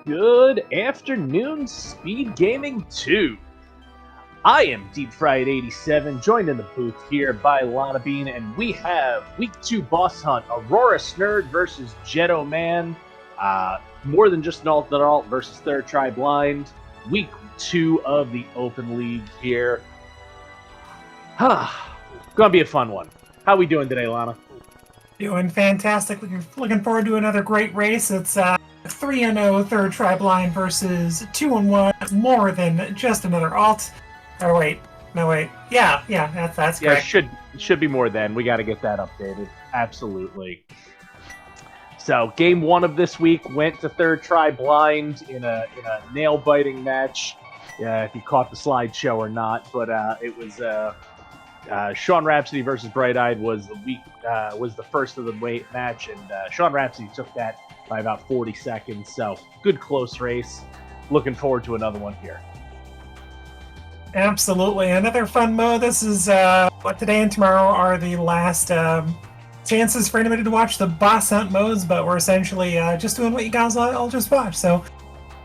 Good afternoon, Speed Gaming 2. I am Deep Fried 87, joined in the booth here by Lana Bean, and we have Week 2 Boss Hunt, Aurora Snurd versus Jetto Man, more than just an alt versus Third Try Blind, Week 2 of the Open League here. Gonna be a fun one. How we doing today, Lana? Doing fantastic. Looking forward to another great race. It's 3-0 Third Try Blind versus 2-1 more than just another alt. Or wait, no wait. Yeah, that's correct. Yeah, should be more than. We got to get that updated. Absolutely. So game 1 of this week went to Third Try Blind in a nail biting match. If you caught the slideshow or not, but it was Sean Rhapsody versus Bright Eyed was the first of the match, and Sean Rhapsody took that by about 40 seconds. So good close race. Looking forward to another one here. Absolutely, another fun mode. This is today and tomorrow are the last chances for anybody to watch the boss hunt modes, but we're essentially just doing what you guys all just watched. So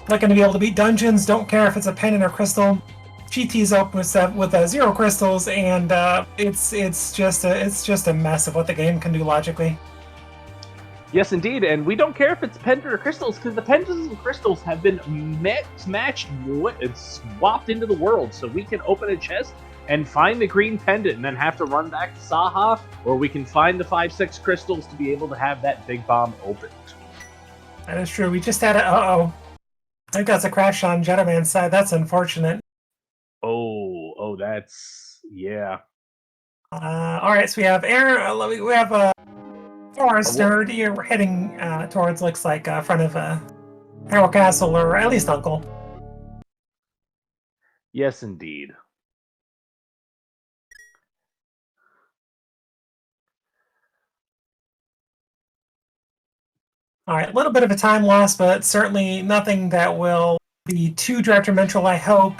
looking to be able to beat dungeons. Don't care if it's a pendant or crystal. GT's up with 0 crystals, and it's just a mess of what the game can do logically. Yes, indeed, and we don't care if it's pendant or crystals, because the pendants and crystals have been matched and swapped into the world, so we can open a chest and find the green pendant and then have to run back to Saha, or we can find the 5-6 crystals to be able to have that big bomb opened. That is true. We just had a... I think that's a crash on Jetto Man's side. That's unfortunate. Oh, that's... yeah. All right, so we have Forest Nerd here. We're heading towards, looks like, front of Harold Castle, or at least Uncle. Yes, indeed. All right, a little bit of a time loss, but certainly nothing that will be too detrimental, I hope.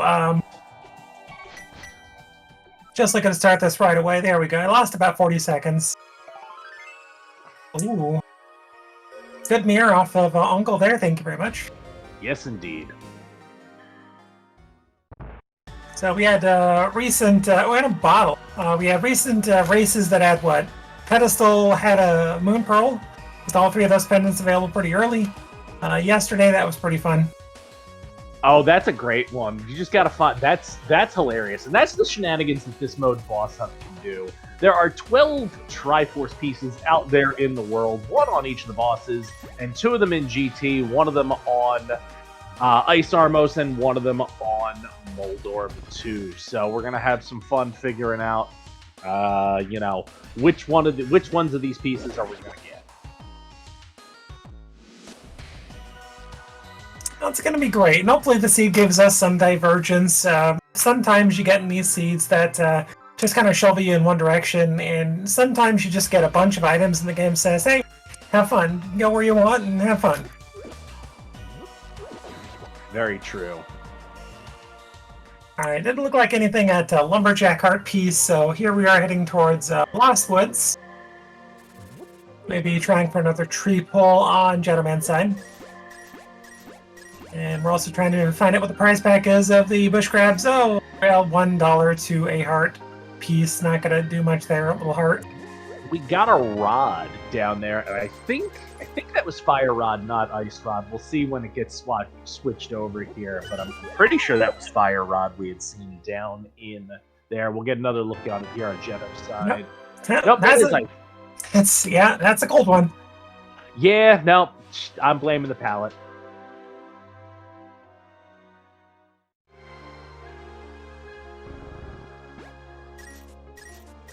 Just looking to start this right away. There we go. I lost about 40 seconds. Ooh. Good mirror off of Uncle there. Thank you very much. Yes, indeed. So we had recent... we had a bottle. We had recent races that had what? Pedestal had a Moon Pearl, with all 3 of those pendants available pretty early. Yesterday, that was pretty fun. Oh, that's a great one. You just gotta find... That's hilarious. And that's the shenanigans that this mode boss hunt can do. There are 12 Triforce pieces out there in the world, 1 on each of the bosses, and 2 of them in GT, 1 of them on Ice Armos, and 1 of them on Moldorm 2. So we're gonna have some fun figuring out, which ones of these pieces are we gonna get. It's going to be great, and hopefully the seed gives us some divergence. Sometimes you get in these seeds that just kind of shovel you in one direction, and sometimes you just get a bunch of items and the game says, hey, have fun, go where you want and have fun. Very true. Alright, didn't look like anything at Lumberjack Heart piece, so here we are heading towards Lost Woods. Maybe trying for another tree pull on Jetto Man's side. And we're also trying to find out what the prize pack is of the bush crabs. Oh, well, $1 to a heart piece. Not gonna do much there, a little heart. We got a rod down there, and I think that was Fire Rod, not Ice Rod. We'll see when it gets switched over here, but I'm pretty sure that was Fire Rod we had seen down in there. We'll get another look on it here on Jetto's side. Nope, that's a cold one. Yeah, no, I'm blaming the palette.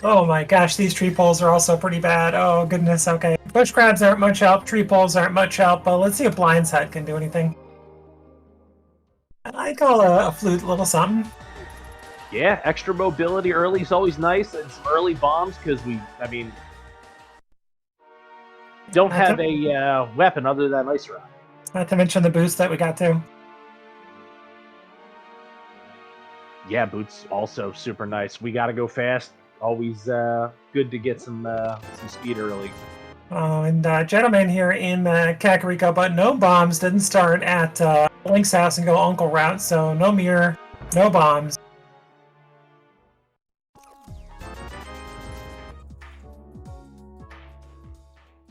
Oh my gosh, these tree poles are also pretty bad. Oh goodness, okay. Bush crabs aren't much help, tree poles aren't much help, but let's see if Blind's Head can do anything. I call a flute a little something. Yeah, extra mobility early is always nice, and some early bombs, because don't have a weapon other than Ice Rod. Not to mention the boost that we got too. Yeah, boots also super nice. We gotta go fast. Always good to get some speed early. Oh, and gentlemen here in Kakariko, but no bombs. Didn't start at Link's house and go Uncle route, so no mirror, no bombs.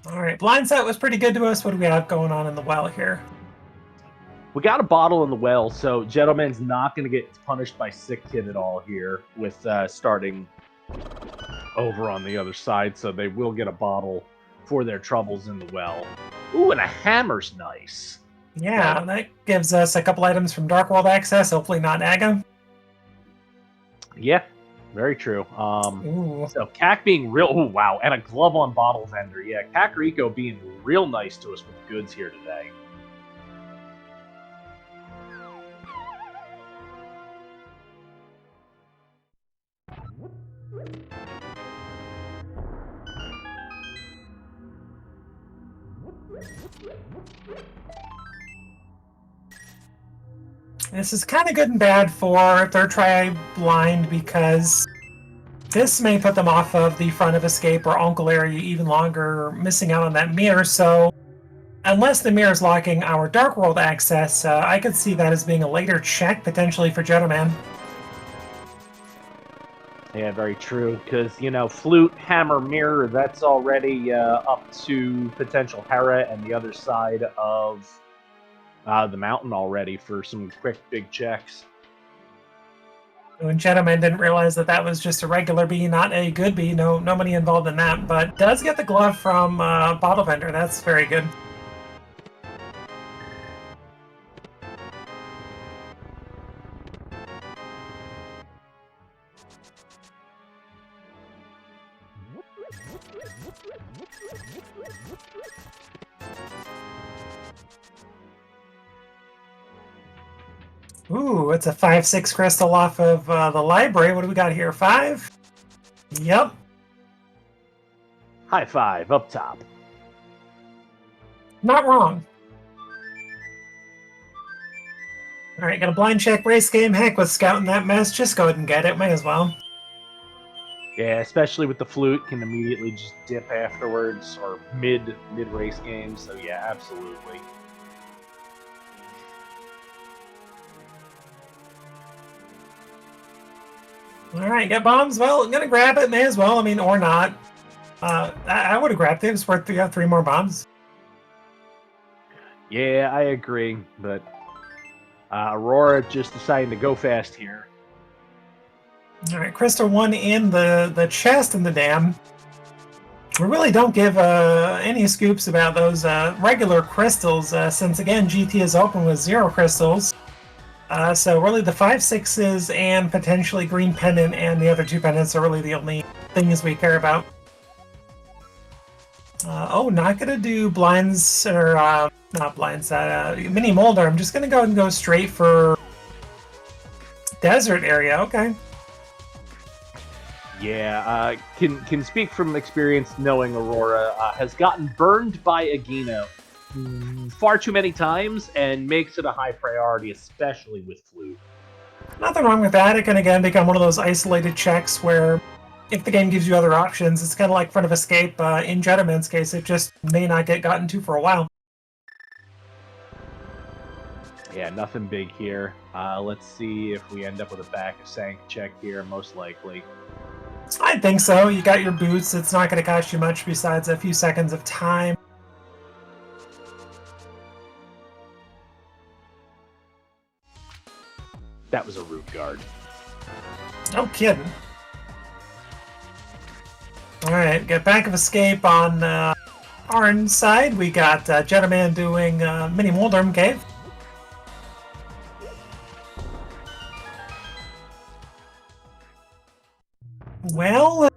All right, Blindside was pretty good to us. What do we have going on in the well here? We got a bottle in the well, so Gentleman's not going to get punished by Sick Kid at all here with starting over on the other side, so they will get a bottle for their troubles in the well. Ooh, and a hammer's nice. Yeah, that gives us a couple items from Dark World access, hopefully not Aga. Yeah, very true. Ooh. So Cac being real... Oh, wow, and a glove on Bottle Vendor. Yeah, Kakariko being real nice to us with goods here today. This is kind of good and bad for Third Try Blind because this may put them off of the front of escape or Uncle area even longer, missing out on that mirror. So unless the mirror is locking our Dark World access, I could see that as being a later check potentially for Gentleman. Yeah, very true. Because, you know, Flute, Hammer, Mirror, that's already up to potential Hera and the other side of the mountain already for some quick, big checks. When Gentleman didn't realize that that was just a regular bee, not a good bee. No money involved in that, but does get the glove from Bottle Vendor. That's very good. Ooh, it's a 5/6 crystal off of the library. What do we got here? 5? Yep. High five, up top. Not wrong. All right, got a blind check race game. Heck with scouting that mess. Just go ahead and get it. May as well. Yeah, especially with the Flute, can immediately just dip afterwards or mid race games. So yeah, absolutely. All right, get bombs. Well, I'm gonna grab it. May as well. I mean, or not. I would have grabbed it. It's worth 3 more bombs. Yeah, I agree, but Aurora just deciding to go fast here. All right, Crystal 1 in the chest in the dam. We really don't give any scoops about those regular crystals, since again GT is open with 0 crystals. So really the 5/6s and potentially green pendant and the other 2 pendants are really the only things we care about. Oh, not gonna do blinds or not blinds. Mini Molder. I'm just gonna go and go straight for desert area. Okay. Yeah, can speak from experience knowing Aurora has gotten burned by Agino far too many times and makes it a high priority, especially with Flute. Nothing wrong with that. It can again become one of those isolated checks where if the game gives you other options, it's kind of like Front of Escape. In Gentleman's case, it just may not get gotten to for a while. Yeah, nothing big here. Let's see if we end up with a back sank check here, most likely. I think so. You got your boots. It's not going to cost you much besides a few seconds of time. That was a root guard. No kidding. Alright, get back of escape on our side. We got Gentleman doing Mini Moldorm Cave. Well,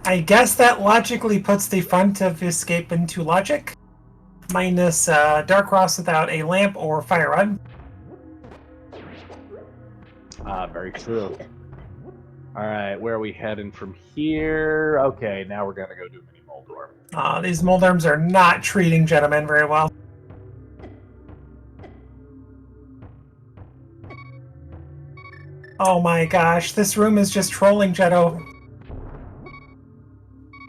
I guess that logically puts the front of escape into logic. Minus Dark Cross without a lamp or Fire Rod. Very true. Alright, where are we heading from here? Okay, now we're gonna go do Mini Moldorm. These Moldorms are not treating Gentlemen very well. Oh my gosh, this room is just trolling Jetto.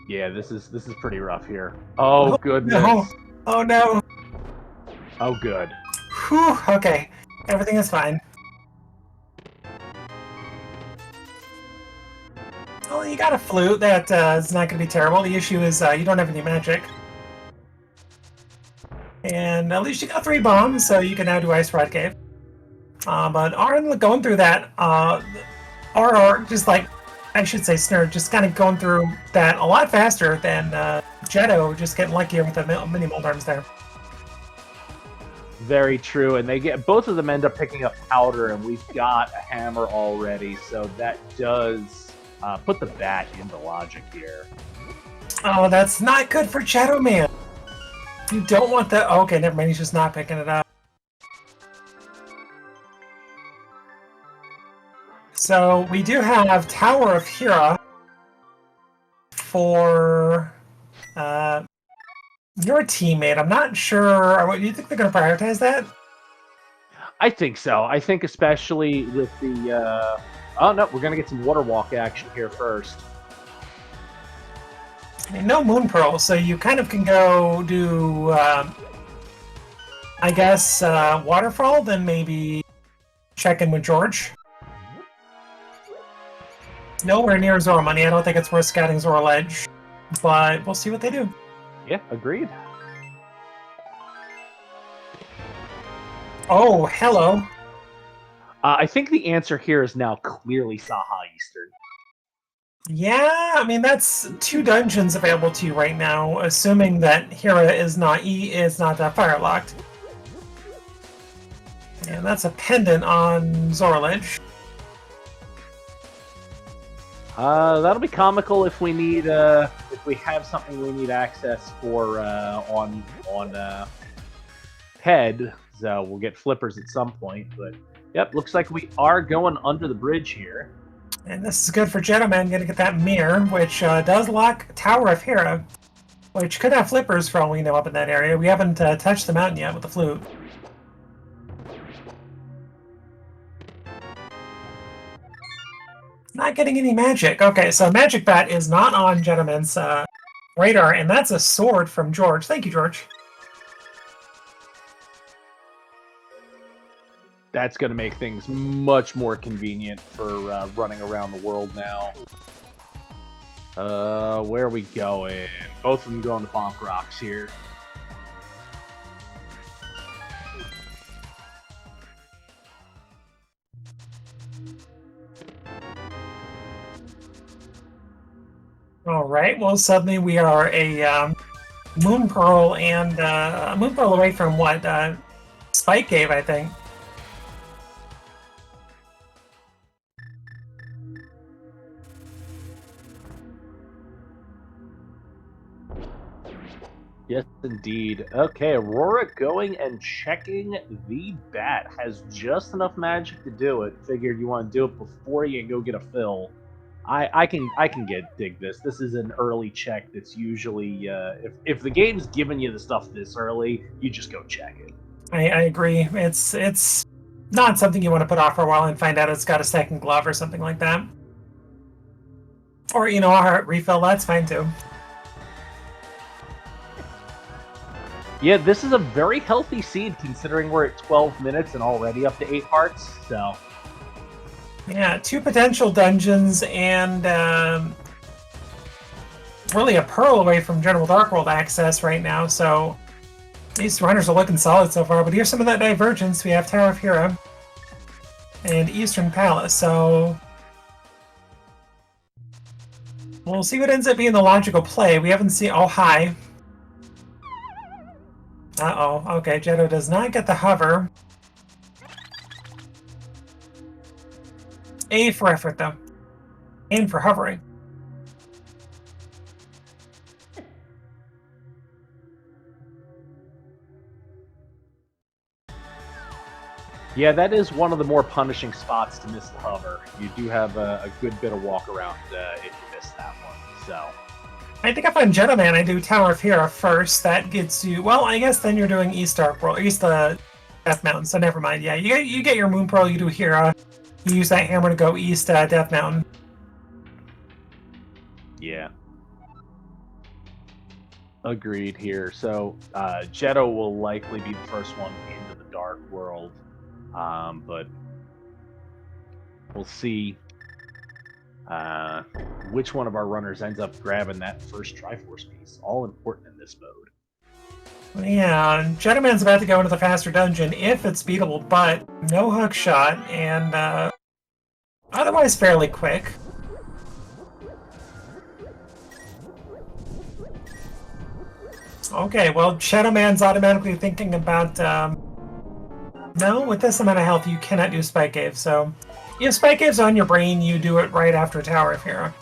Yeah, this is pretty rough here. Oh goodness. No. Oh no. Oh good. Whew. Okay. Everything is fine. Well, you got a flute. That is not going to be terrible. The issue is you don't have any magic. And at least you got 3 bombs, so you can now do Ice Rod Cave. But Arn going through that, or just like, I should say Snurd, just kind of going through that a lot faster than Jetto, just getting luckier with the mini mold arms there. Very true, and both of them end up picking up powder, and we've got a hammer already, so that does put the bat into logic here. Oh, that's not good for Jetto Man. You don't want the... Oh, okay, never mind, he's just not picking it up. So we do have Tower of Hera for your teammate. I'm not sure. Do you think they're going to prioritize that? I think so. I think especially with the... Oh, no, we're going to get some water walk action here first. I mean, no Moon Pearl, so you kind of can go do, I guess, Waterfall, then maybe check in with George. Nowhere near Zora money. I don't think it's worth scouting Zora Ledge, but we'll see what they do. Yeah, agreed. Oh, hello. I think the answer here is now clearly Saha Eastern. Yeah, I mean, that's 2 dungeons available to you right now, assuming that Hera is not fire locked. And that's a pendant on Zora Ledge. That'll be comical if we need if we have something we need access for on head. So we'll get flippers at some point. But yep, looks like we are going under the bridge here. And this is good for Gentleman, going to get that mirror, which does lock Tower of Hera, which could have flippers for all we know up in that area. We haven't touched the mountain yet with the flute. Not getting any magic. Okay, so Magic Bat is not on Gentleman's radar, and that's a sword from George. Thank you, George. That's going to make things much more convenient for running around the world now. Where are we going? Both of them going to Bonk Rocks here. All right. Well, suddenly we are a Moon Pearl and Moon Pearl away from what Spike gave, I think. Yes, indeed. Okay, Aurora going and checking the bat. Has just enough magic to do it. Figured you want to do it before you go get a fill. I can dig this. This is an early check that's usually if the game's giving you the stuff this early, you just go check it. I agree. It's not something you want to put off for a while and find out it's got a second glove or something like that. Or, a heart refill, that's fine too. Yeah, this is a very healthy seed considering we're at 12 minutes and already up to 8 hearts, so... Yeah, 2 potential dungeons and really a pearl away from General Dark World access right now, so these runners are looking solid so far. But here's some of that divergence. We have Tower of Hera and Eastern Palace, so we'll see what ends up being the logical play. We haven't seen... Oh, hi. Uh-oh. Okay, Jetto does not get the hover. A for effort, though. And for hovering. Yeah, that is one of the more punishing spots to miss the hover. You do have a good bit of walk around if you miss that one, so... I think if I'm Gentleman, I do Tower of Hera first. That gets you... Well, I guess then you're doing East Dark World, East Death Mountain, so never mind. Yeah, you get your Moon Pearl, you do Hera. You use that hammer to go East Death Mountain. Yeah. Agreed here. So Jetto will likely be the first one into the Dark World, but we'll see which one of our runners ends up grabbing that first Triforce piece. All important in this mode. Yeah, Gentleman's about to go into the faster dungeon if it's beatable, but no hook shot, and otherwise fairly quick. Okay, well, Shadow Man's automatically thinking about, no, with this amount of health, you cannot do Spike Cave, so if Spike Cave's on your brain, you do it right after Tower of Hero.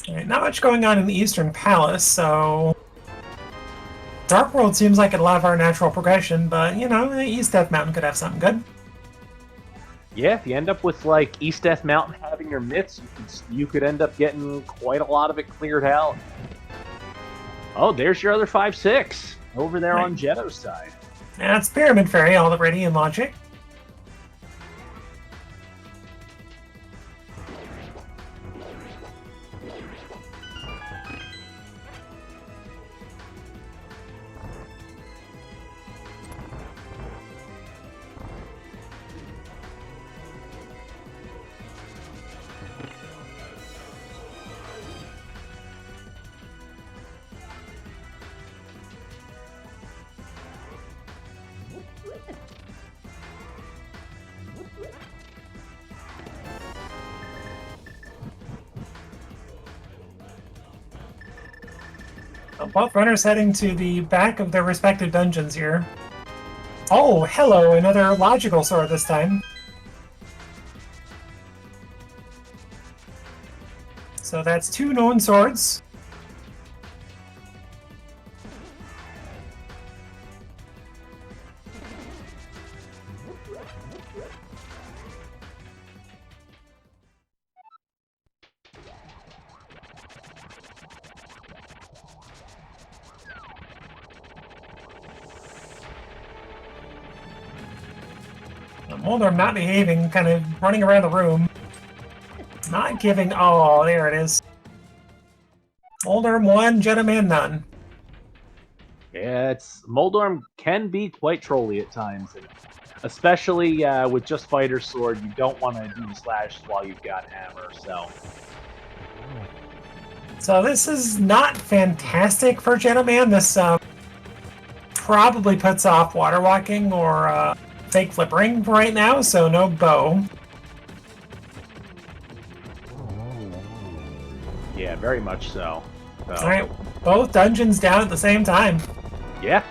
Alright, not much going on in the Eastern Palace, so Dark World seems like a lot of our natural progression, but, you know, East Death Mountain could have something good. Yeah, if you end up with, like, East Death Mountain having your mitts, you could end up getting quite a lot of it cleared out. Oh, there's your other 5-6 over there on Jetto's side. That's Pyramid Fairy already in Logic. Both runners heading to the back of their respective dungeons here. Oh, hello, another logical sword this time. So that's 2 known swords. Moldorm not behaving, kind of running around the room. Not giving... Oh, there it is. Moldorm 1, Gentleman none. Yeah, Moldorm can be quite trolly at times, and especially with just Fighter Sword, you don't want to do the slashes while you've got Hammer, so... So this is not fantastic for Gentleman. This probably puts off Water Walking or Fake Flippering right now, so no bow. Yeah, very much so. Alright, both dungeons down at the same time. Yeah.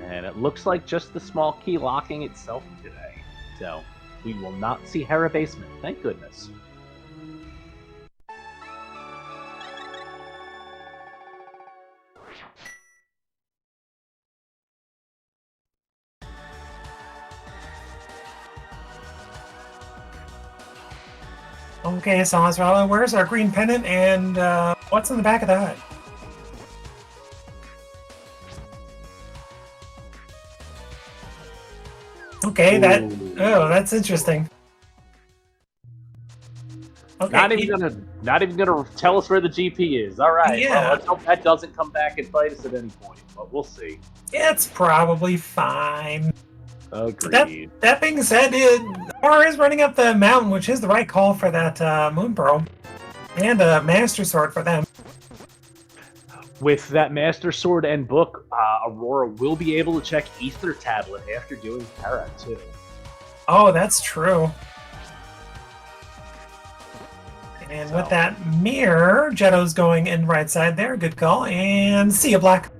And it looks like just the small key locking itself today. So, we will not see Hera Basement, thank goodness. Okay, so Azraella, where's our green pennant, and what's in the back of the hut? Okay, that's interesting. Okay, Not even gonna tell us where the GP is. All right, yeah. Well, let's hope that doesn't come back and bite us at any point, but we'll see. It's probably fine. Agreed. That being said, Horror is running up the mountain, which is the right call for that Moon Pearl. And a Master Sword for them. With that Master Sword and book, Aurora will be able to check Ether Tablet after doing Para, too. Oh, that's true. And with that mirror, Jetto's going in right side there. Good call. And see ya, Black.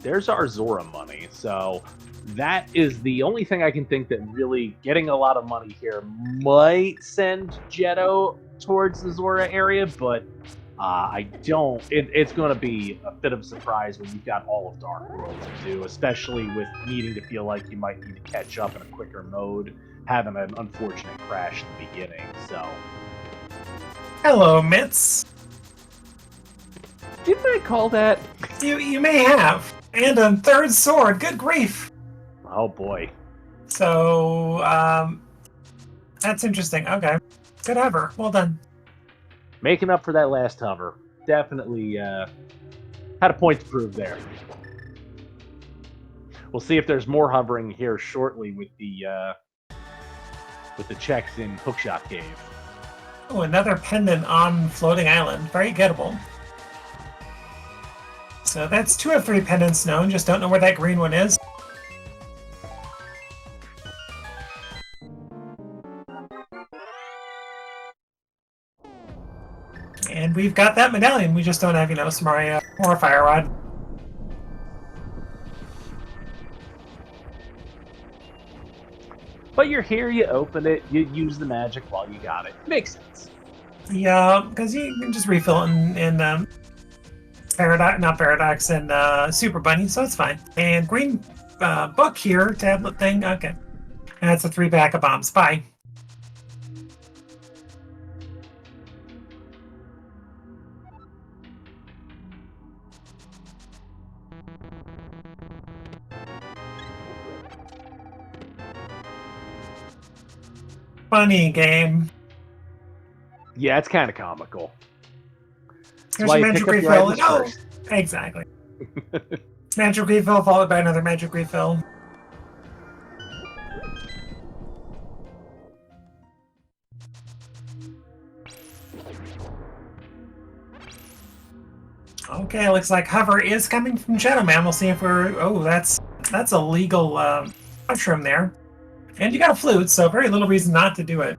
There's our Zora money, so that is the only thing I can think that really getting a lot of money here might send Jetto towards the Zora area, but I don't. It's going to be a bit of a surprise when you've got all of Dark World to do, especially with needing to feel like you might need to catch up in a quicker mode, having an unfortunate crash in the beginning. So, hello, Mitz. didn't I call that? You may have, and a third sword. Good grief. Oh boy. So, that's interesting. Okay, good hover. Well done. Making up for that last hover. Definitely had a point to prove there. We'll see if there's more hovering here shortly with the checks in Hookshot Cave. Oh, another pendant on Floating Island. Very gettable. So that's 2 of 3 pendants known. Just don't know where that green one is. And we've got that medallion. We just don't have, Samaria or a Fire Rod. But you're here, you open it, you use the magic while you got it. Makes sense. Yeah, because you can just refill it in Paradox and Super Bunny, so it's fine. And green book here, tablet thing. Okay. And that's a 3-pack of bombs. Bye. Funny game. Yeah, it's kind of comical. Here's your magic refill. Oh, exactly. Magic refill followed by another magic refill. Okay, looks like hover is coming from Shadow Man. We'll see if we're... Oh, that's a legal mushroom there. And you got a flute, so very little reason not to do it.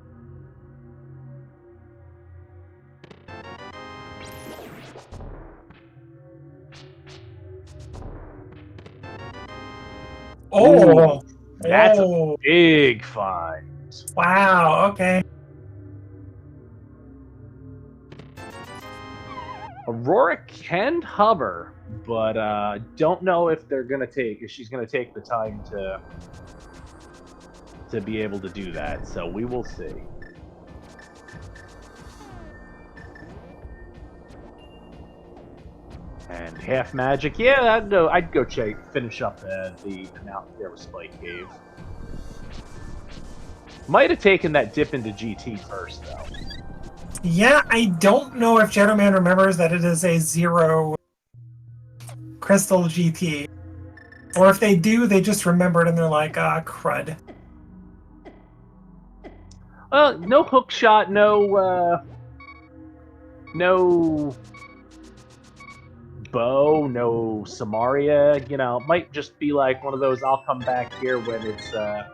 Oh! Ooh, that's a big find. Wow, okay. Aurora can hover, but don't know if she's gonna take the time to be able to do that. So we will see. And half magic, yeah, I'd go finish up the mountain there with Spike Cave. Might have taken that dip into GT first, though. Yeah, I don't know if Shadow Man remembers that it is a 0 Crystal GT. Or if they do, they just remember it and they're like, ah, crud. No hook shot, no bow, no Samaria. Might just be like one of those. I'll come back here when it's a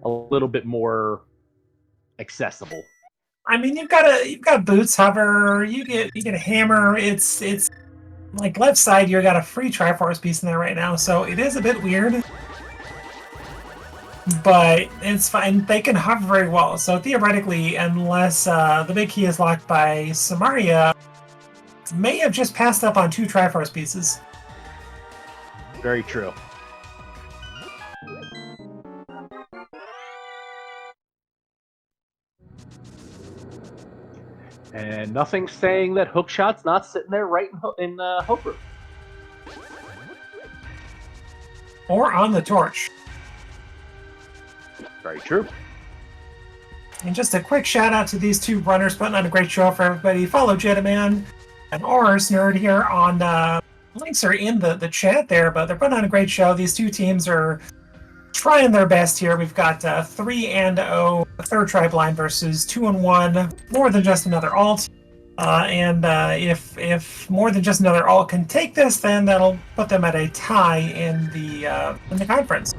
little bit more accessible. I mean, you've got boots hover. You get a hammer. It's like left side. You got a free Triforce piece in there right now, so it is a bit weird. But it's fine. They can hover very well. So theoretically, unless the big key is locked by Samaria, may have just passed up on 2 Triforce pieces. Very true. And nothing saying that Hookshot's not sitting there right in Hook Room. Or on the torch. Very true. And just a quick shout out to these 2 runners putting on a great show for everybody. Follow Jetman and Oris Nerd here on links are in the chat there, but they're putting on a great show. These 2 teams are trying their best here. We've got 3-0 third try blind versus 2-1 more than just another alt. And if more than just another alt can take this, then that'll put them at a tie in the conference.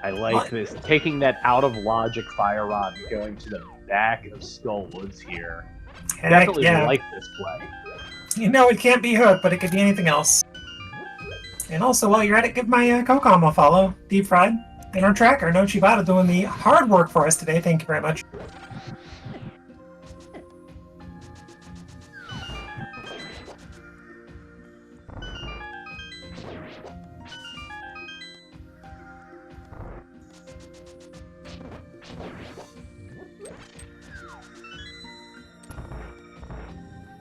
I like this. Taking that out of logic Fire Rod and going to the back of Skull Woods here. Heck, Definitely yeah. like this play. It can't be Hook, but it could be anything else. And also, while you're at it, give my co-com a follow, Deep Fried, and our tracker, No Chibata, doing the hard work for us today. Thank you very much.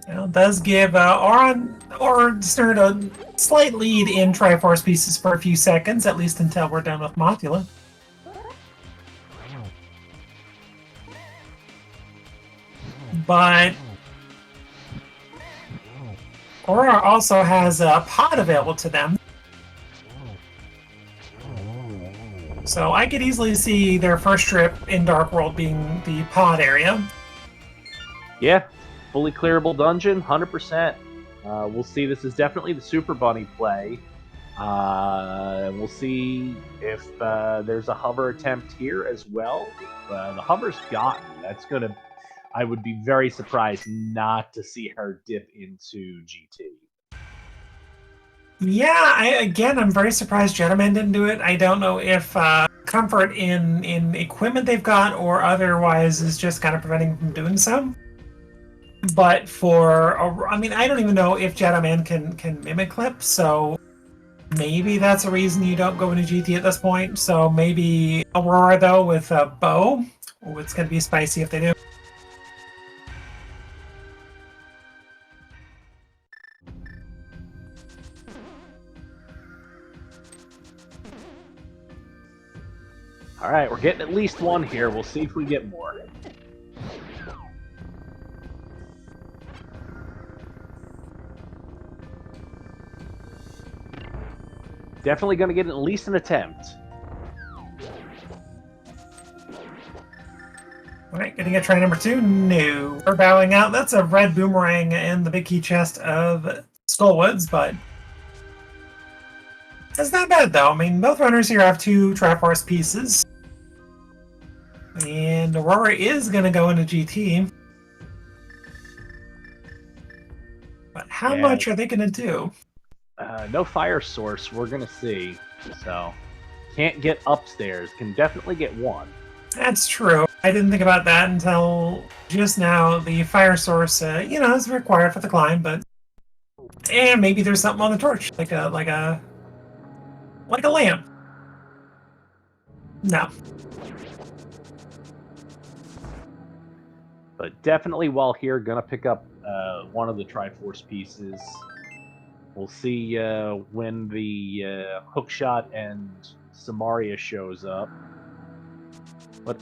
Well, it does give Stern a slight lead in Triforce pieces for a few seconds, at least until we're done with Mothula. But Aurora also has a pod available to them. So I could easily see their first trip in Dark World being the pod area. Yeah, fully clearable dungeon, 100%. We'll see. This is definitely the Super Bunny play. We'll see if there's a hover attempt here as well. The hover's gotten. That's going to... I would be very surprised not to see her dip into GT. Yeah, I'm very surprised Gentleman didn't do it. I don't know if comfort in equipment they've got or otherwise is just kind of preventing them from doing so. But I don't even know if Gentleman can mimic clip, so maybe that's a reason you don't go into GT at this point. So maybe Aurora, though, with a bow. Oh, it's going to be spicy if they do. All right, we're getting at least one here. We'll see if we get more. Definitely going to get at least an attempt. All right, getting a try number 2. No, we're bowing out. That's a red boomerang and the big key chest of Skullwoods, but it's not bad though. I mean, both runners here have 2 Triforce pieces. And Aurora is going to go into GT. But how much are they going to do? No fire source, we're going to see. So, can't get upstairs. Can definitely get one. That's true. I didn't think about that until just now. The fire source, is required for the climb, but... And maybe there's something on the torch, like a lamp. No. But definitely while here, gonna pick up one of the Triforce pieces. We'll see when the Hookshot and Samaria shows up. What?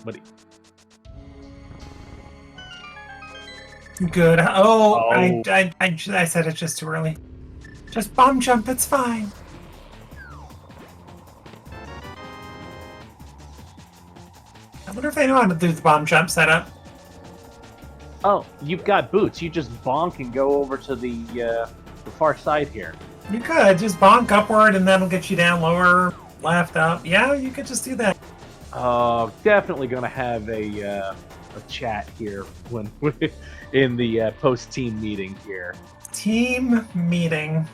Good. Oh. I said it just too early. Just bomb jump, it's fine. I wonder if they know how to do the bomb jump setup. Oh, you've got boots. You just bonk and go over to the far side here. You could just bonk upward and that'll get you down lower, left, up. Yeah, you could just do that. Definitely gonna have a chat here when in the post-team meeting here. Team meeting.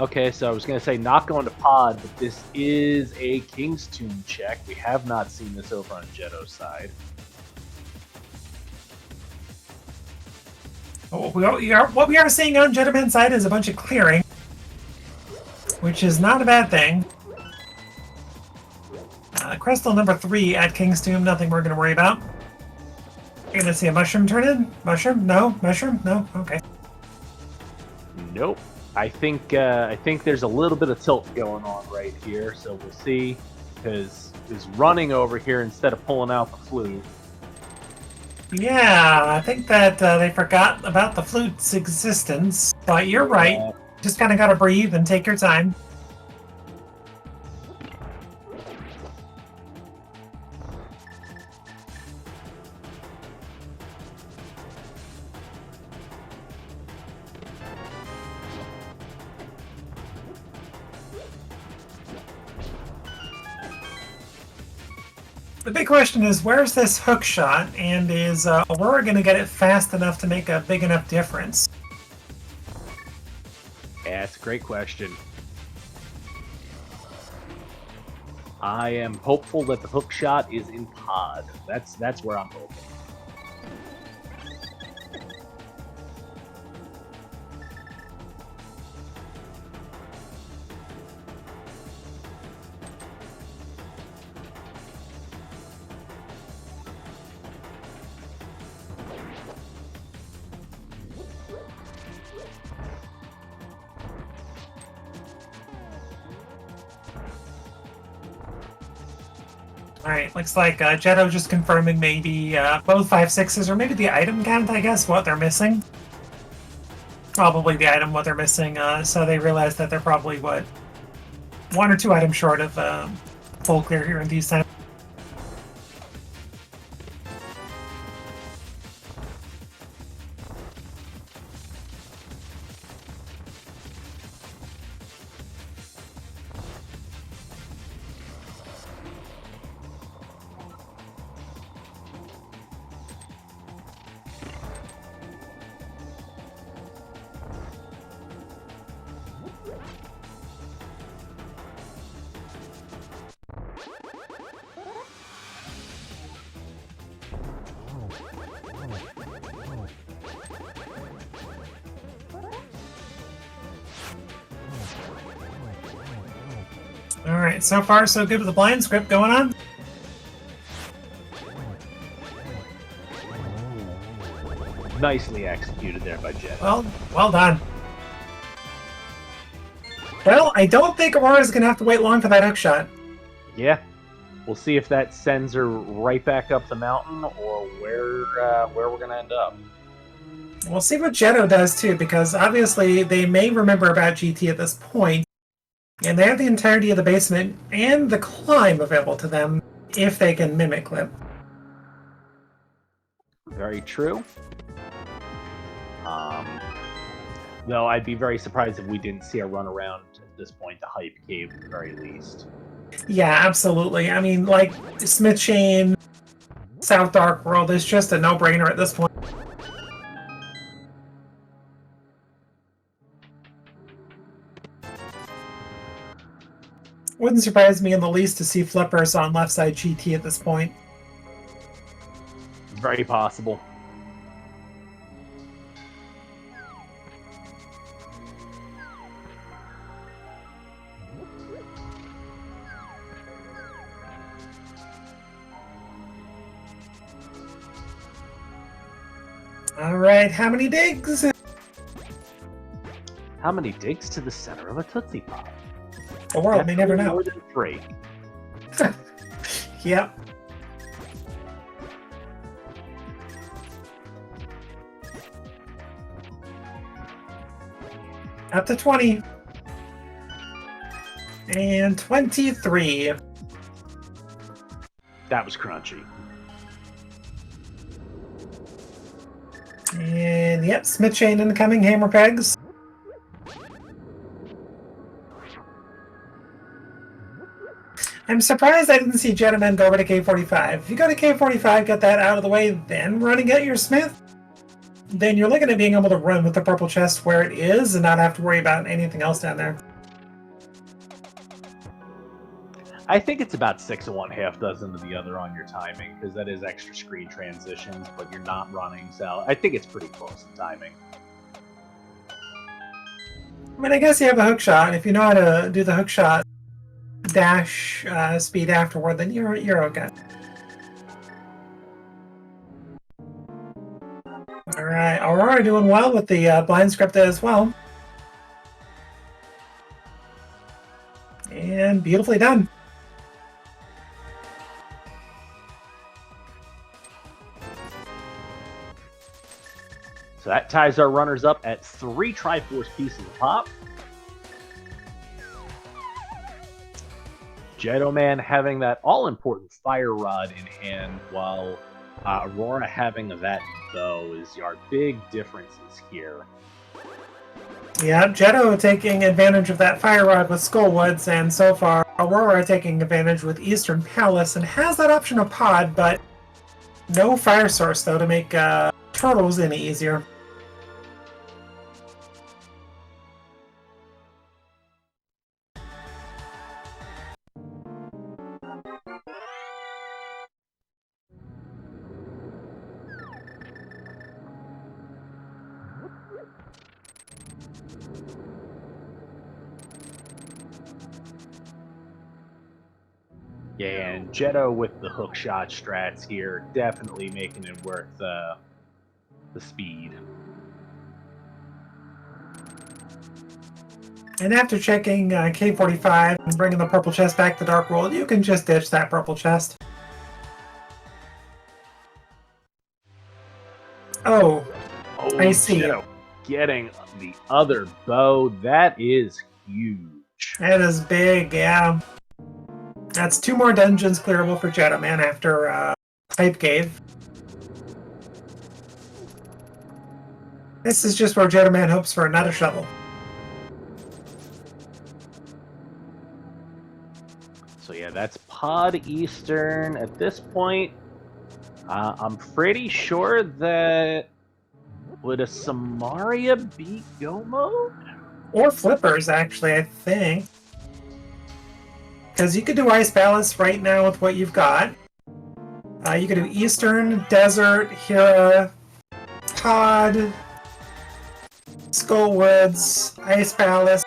Okay, so I was going to say not going to pod, but this is a King's Tomb check. We have not seen this over on Jetto's side. What we are seeing on Gentleman's side is a bunch of clearing, which is not a bad thing. Crystal number 3 at King's Tomb, nothing we're going to worry about. You're going to see a mushroom turn in? Mushroom? No? Mushroom? No? Okay. Nope. I think there's a little bit of tilt going on right here, so we'll see. Because is running over here instead of pulling out the flute. Yeah, I think that they forgot about the flute's existence. But you're right. Just kind of got to breathe and take your time. The big question is, where's this hook shot, and is Aurora going to get it fast enough to make a big enough difference? Yeah, it's a great question. I am hopeful that the hook shot is in pod. That's where I'm hoping. Alright, looks like Jetto just confirming maybe both 5-6s, or maybe the item count, I guess, what they're missing. Probably the item, what they're missing, so they realize that they're probably, what, 1 or 2 items short of full clear here in these times. Alright, so far so good with the blind script going on. Nicely executed there by Jetto. Well done. Well, I don't think Aurora's going to have to wait long for that hook shot. Yeah. We'll see if that sends her right back up the mountain, or where we're going to end up. We'll see what Jetto does, too, because obviously they may remember about GT at this point, and they have the entirety of the basement and the climb available to them if they can mimic Clip. Very true. Though I'd be very surprised if we didn't see a run around at this point, the Hype Cave at the very least. Yeah, absolutely. I mean, like, Smith Chain, South Dark World is just a no-brainer at this point. Wouldn't surprise me in the least to see Flippers on left side GT at this point. Very possible. Alright, how many digs? How many digs to the center of a Tootsie Pop? The world may never know. More than 3. Yep. Up to 20. And 23. That was crunchy. And yep, Smith Chain incoming, Hammer Pegs. I'm surprised I didn't see Gentleman go over to K45. If you go to K45, get that out of the way, then run and get your Smith, then you're looking at being able to run with the purple chest where it is and not have to worry about anything else down there. I think it's about 6 of one, half dozen of the other on your timing, because that is extra screen transitions, but you're not running, so I think it's pretty close in timing. I mean, I guess you have a hook shot. If you know how to do the hook shot dash speed afterward, then you're okay. Alright, Aurora doing well with the blind script as well. And beautifully done. So that ties our runners up at 3 Triforce pieces of pop. Jetto Man having that all-important Fire Rod in hand, while Aurora having that bow is our big differences here. Yeah, Jetto taking advantage of that fire rod with Skullwoods, and so far Aurora taking advantage with Eastern Palace, and has that option of Pod, but no fire source though to make turtles any easier. Yeah, and Jetto with the hook shot strats here, definitely making it worth the speed. And after checking K45 and bringing the purple chest back to Dark World, you can just ditch that purple chest. Oh, I see. Jetto getting the other bow. That is huge. That is big, yeah. That's 2 more dungeons clearable for Jetto Man after Hype Cave. This is just where Jetto Man hopes for another shovel. So yeah, that's Pod Eastern. At this point, I'm pretty sure that would a Samaria beat Go Mode? Or Flippers, actually, I think. Because you could do Ice Palace right now with what you've got. You could do Eastern, Desert, Hera, Pod, Skullwoods, Ice Palace.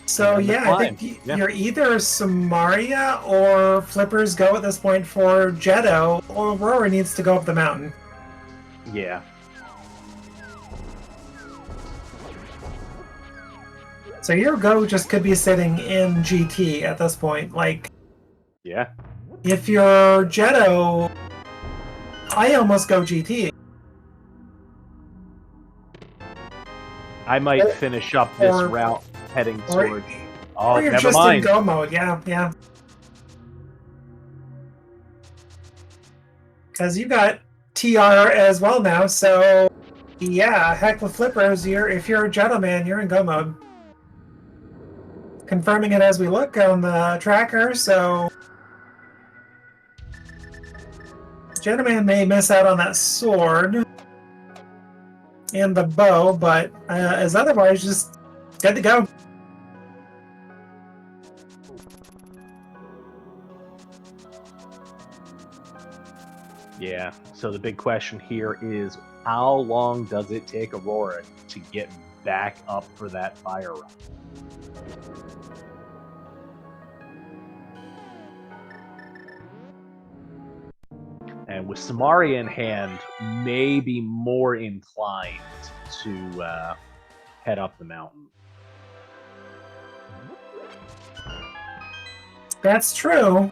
So yeah, I think you're either Samaria or Flippers go at this point for Jetto, or Aurora needs to go up the mountain. Yeah. So your go just could be sitting in GT at this point. Like, yeah. If you're Jetto, I almost go GT. I might finish up this route heading towards. Or you're never just mind. in go mode, yeah. Because you got TR as well now, so yeah, heck with Flippers, if you're a Jetto Man, you're in go mode. Confirming it as we look on the tracker, so Jetto Man may miss out on that sword and the bow, but is otherwise just good to go. Yeah, so the big question here is, how long does it take Aurora to get back up for that fire run? And with Samaria in hand, may be more inclined to head up the mountain. That's true.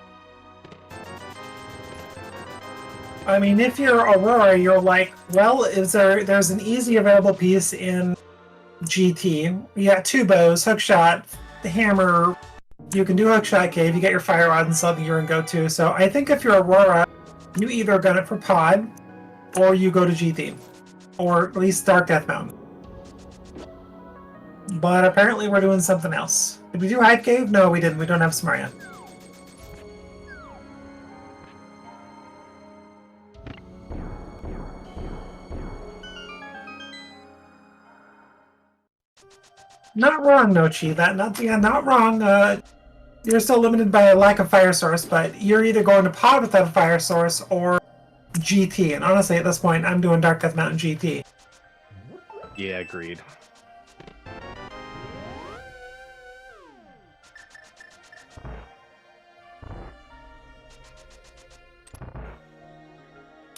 I mean, if you're Aurora, you're like, well, there's an easy available piece in GT. You got 2 bows, hookshot, the hammer. You can do hookshot cave. You get your fire rod and something you're in go to. So I think if you're Aurora, you either gun it for Pod, or you go to GT, or at least Dark Death Mountain. But apparently we're doing something else. Did we do Hype Cave? No, we didn't. We don't have Samaria. Not wrong, no Chi. Not wrong. You're still limited by a lack of fire source, but you're either going to Pod without a fire source or GT. And honestly, at this point, I'm doing Dark Death Mountain GT. Yeah, agreed.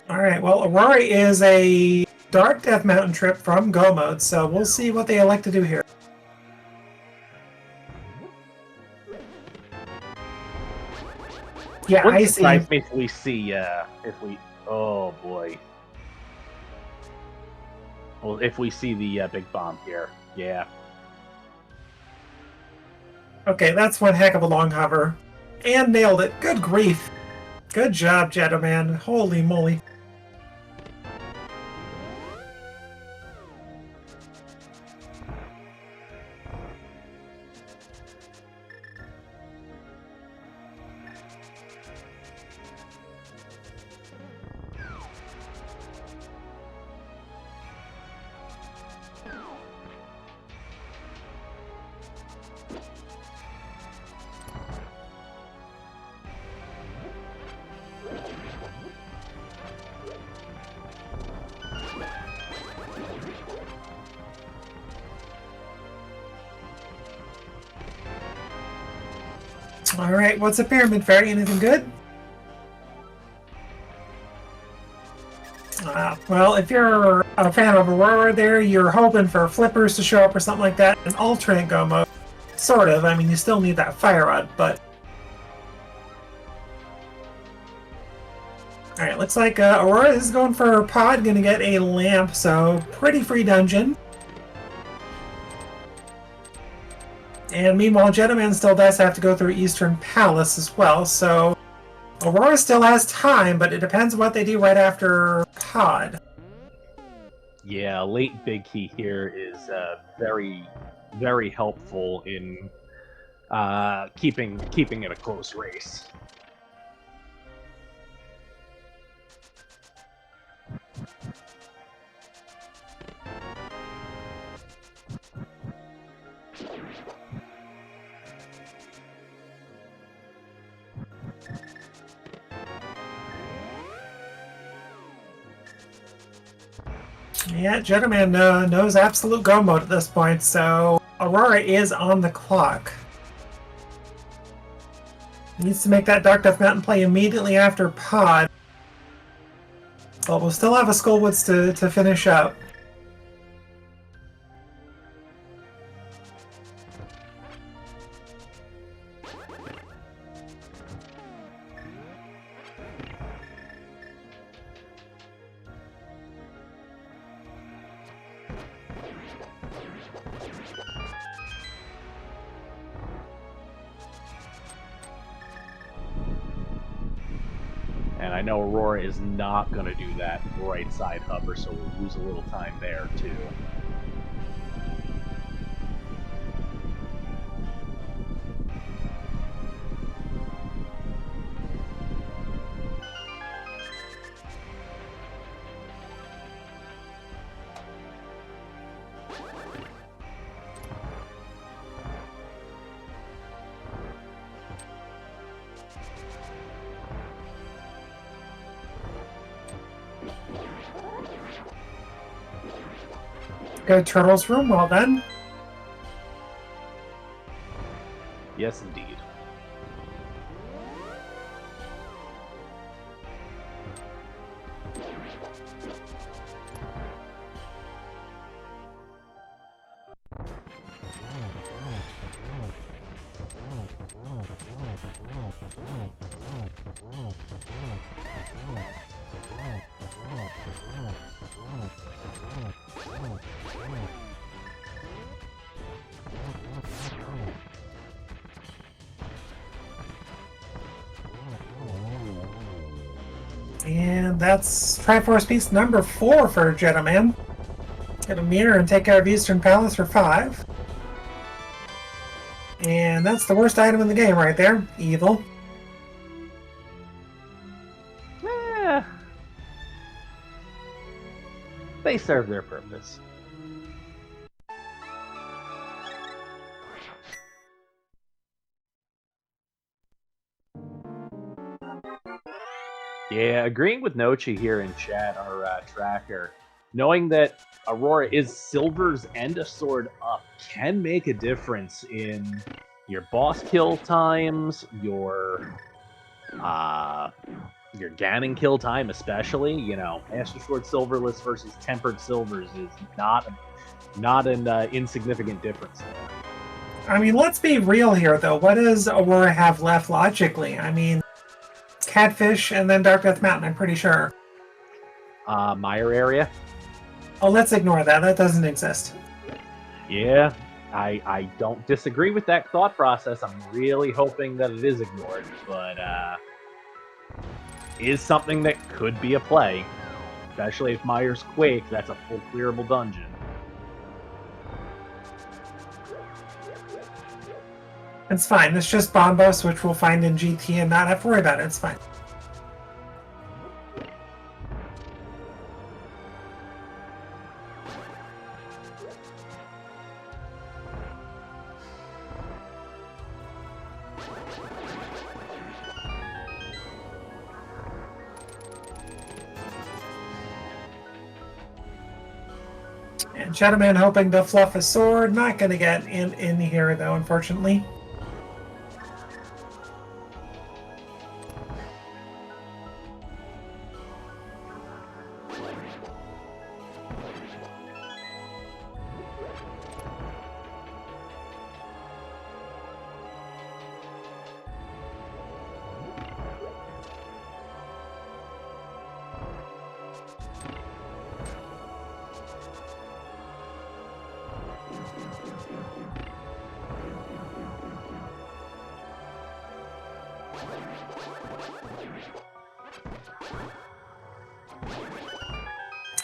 Alright, well, Aurora is a Dark Death Mountain trip from Go Mode, so we'll see what they elect to do here. Yeah, I see. Nice if we see, oh boy. Well, if we see the big bomb here, yeah. Okay, that's one heck of a long hover. And nailed it. Good grief. Good job, Jetto Man. Holy moly. All right, what's a Pyramid Fairy? Anything good? Well, if you're a fan of Aurora there, you're hoping for flippers to show up or something like that. An alternate go mode. Sort of. I mean, you still need that Fire Rod, but... Alright, looks like Aurora is going for a pod, gonna get a lamp, so pretty free dungeon. And meanwhile, Gentleman still does have to go through Eastern Palace as well, so... Aurora still has time, but it depends on what they do right after pod. Yeah, late big key here is very, very helpful in keeping it a close race. Yeah, Gentleman knows absolute go mode at this point, so Aurora is on the clock. Needs to make that Dark Death Mountain play immediately after pod. But we'll still have a Skullwoods to finish up. And I know Aurora is not going to do that right side hover, so we'll lose a little time there, too. Go Turtle's room, well done. Yes, indeed. And that's Triforce piece number 4 for Gentleman. Get a mirror and take care of Eastern Palace for 5. And that's the worst item in the game right there. Evil. They serve their purpose. Yeah, agreeing with Nochi here in chat, our tracker. Knowing that Aurora is silvers and a sword up can make a difference in your boss kill times, your Ganon kill time especially. You know, Master Sword Silverless versus Tempered Silvers is not an insignificant difference there. I mean, let's be real here, though. What does Aurora have left logically? I mean, Catfish and then Dark Death Mountain, I'm pretty sure. Mire area? Oh, let's ignore that. That doesn't exist. Yeah, I don't disagree with that thought process. I'm really hoping that it is ignored, but is something that could be a play. Especially if Mire's Quake, that's a full clearable dungeon. It's fine. It's just Bombos, which we'll find in GT and not have to worry about it. It's fine. And Shadowman hoping to fluff a sword. Not going to get in here, though, unfortunately.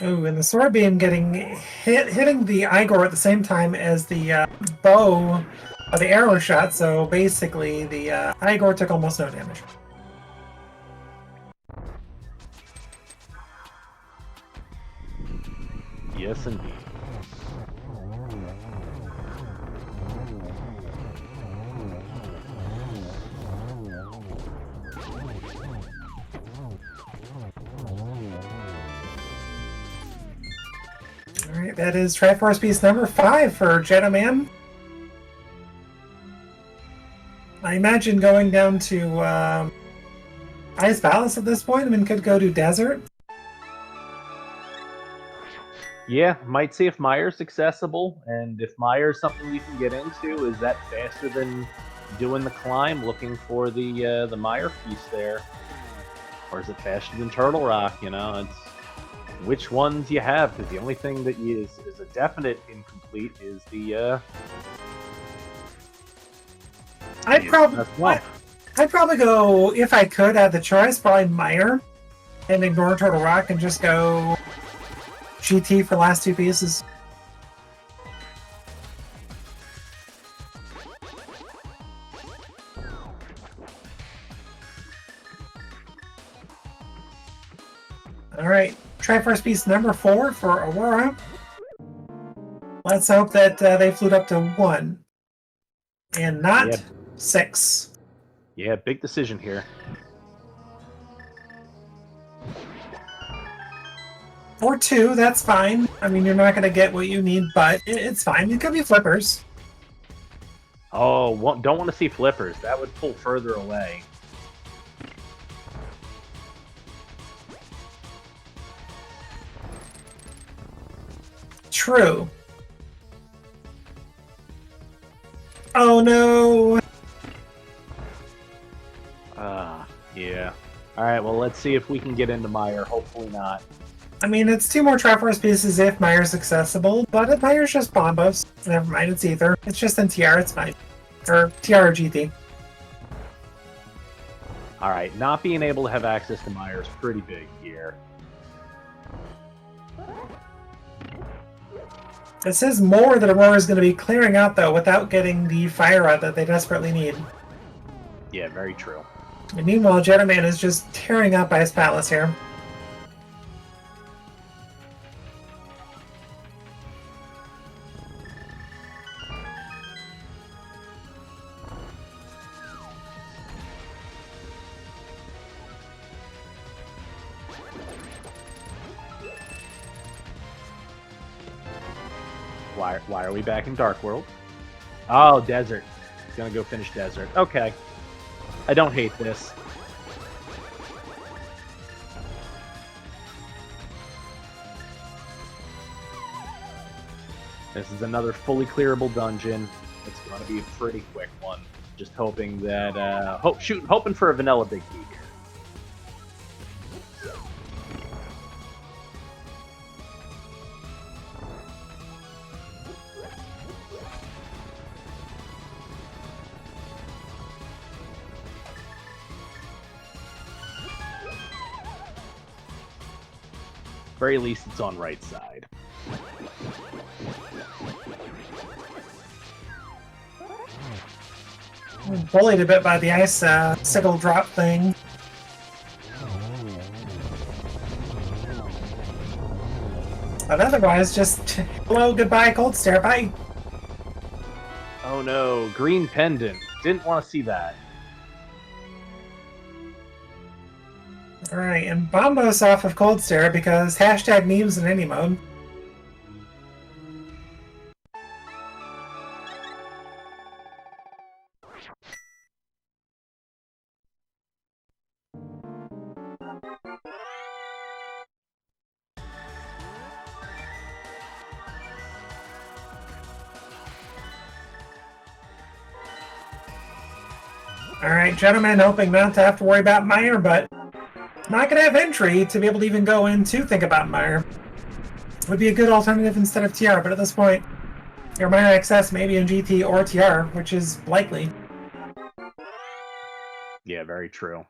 Ooh, and the sword beam hitting the Igor at the same time as the bow of the arrow shot. So basically, the Igor took almost no damage. Yes, indeed. Alright, that is Triforce piece number 5 for Gentleman. I imagine going down to Ice Palace at this point. I mean, could go to Desert. Yeah, might see if Myers accessible, and if Myers something you can get into, is that faster than doing the climb, looking for the Meyer piece there, or is it faster than Turtle Rock? You know, it's which ones you have, because the only thing that is a definite incomplete is the. I'd probably go, if I could have the choice, probably Meyer, and ignore Turtle Rock and just go GT for the last 2 pieces. Alright, Triforce piece number 4 for Aurora. Let's hope that they flew up to 1 and not 6. Yeah, big decision here. Or 2, that's fine. I mean, you're not going to get what you need, but it's fine. It could be flippers. Oh, don't want to see flippers. That would pull further away. True. Oh no! Yeah. Alright, well, let's see if we can get into Meyer. Hopefully not. I mean, it's 2 more Triforce pieces if Meyer's accessible, but if Meyer's just Bombos, never mind, it's either. It's just in TR, it's fine. Or TR or GT. Alright, not being able to have access to Meyer is pretty big here. This is more that Aurora is going to be clearing out, though, without getting the fire out that they desperately need. Yeah, very true. And meanwhile, Gentleman is just tearing up Ice Palace here. Why are we back in Dark World? Oh, Desert. He's gonna go finish Desert. Okay. I don't hate this. This is another fully clearable dungeon. It's gonna be a pretty quick one. Just hoping that hoping for a vanilla Big B here. Very least it's on right side. Bullied a bit by the ice sickle drop thing. But otherwise, just hello, goodbye, Cold Stare, bye. Oh no, green pendant. Didn't want to see that. Alright, and Bombos off of Cold Stare because hashtag memes in any mode. Alright, gentlemen, hoping not to have to worry about Meyer, but not going to have entry to be able to even go in to think about Meyer. Would be a good alternative instead of TR, but at this point, your Meyer access may be in GT or TR, which is likely. Yeah, very true.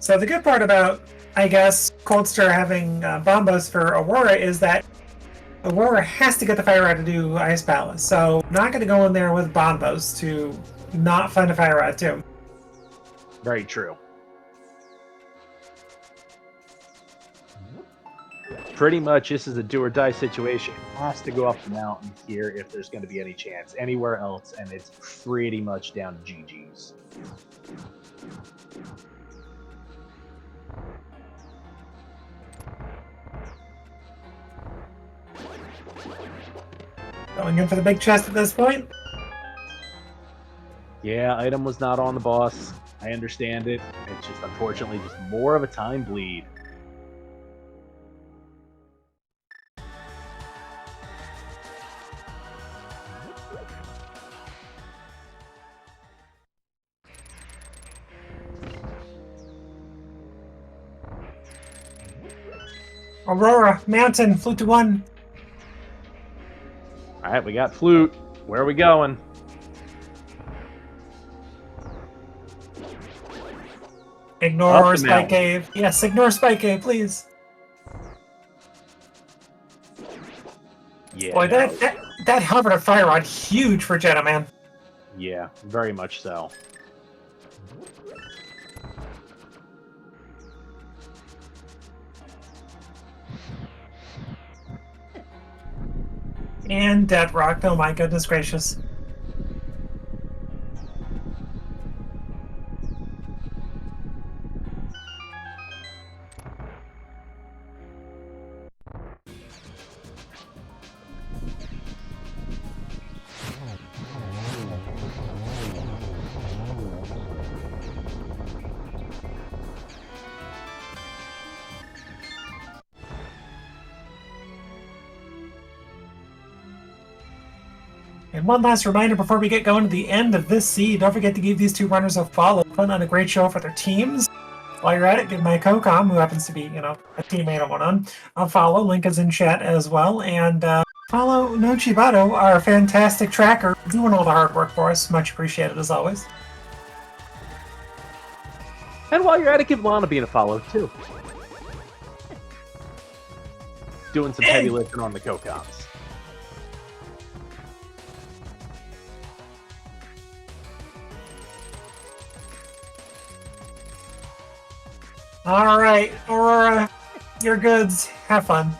So the good part about, I guess, Cold Star having Bombos for Aurora is that Aurora has to get the Fire Rod to do Ice Palace. So I'm not going to go in there with Bombos to not find a Fire Rod too. Very true. Pretty much, this is a do-or-die situation. It has to go up the mountain here if there's going to be any chance. Anywhere else, and it's pretty much down to GG's. Going in for the big chest at this point. Yeah, item was not on the boss. I understand it. It's just, unfortunately, just more of a time bleed. Aurora, Mountain, Flute to 1. Alright, we got Flute. Where are we going? Ignore Spike Cave. Yes, ignore Spike Cave, please. Yeah. Boy, that hovered a Fire Rod, huge for Jeddah, man. Yeah, very much so. And Dead Rock, oh my goodness gracious. And one last reminder before we get going to the end of this seed, don't forget to give these two runners a follow. Put on a great show for their teams. While you're at it, give my co-com, who happens to be, a teammate of one, a follow. Link is in chat as well. And follow No Chibato, our fantastic tracker, doing all the hard work for us. Much appreciated as always. And while you're at it, give Lana being a follow, too. Doing some heavy lifting on the co-coms. All right, Aurora, your goods. Have fun.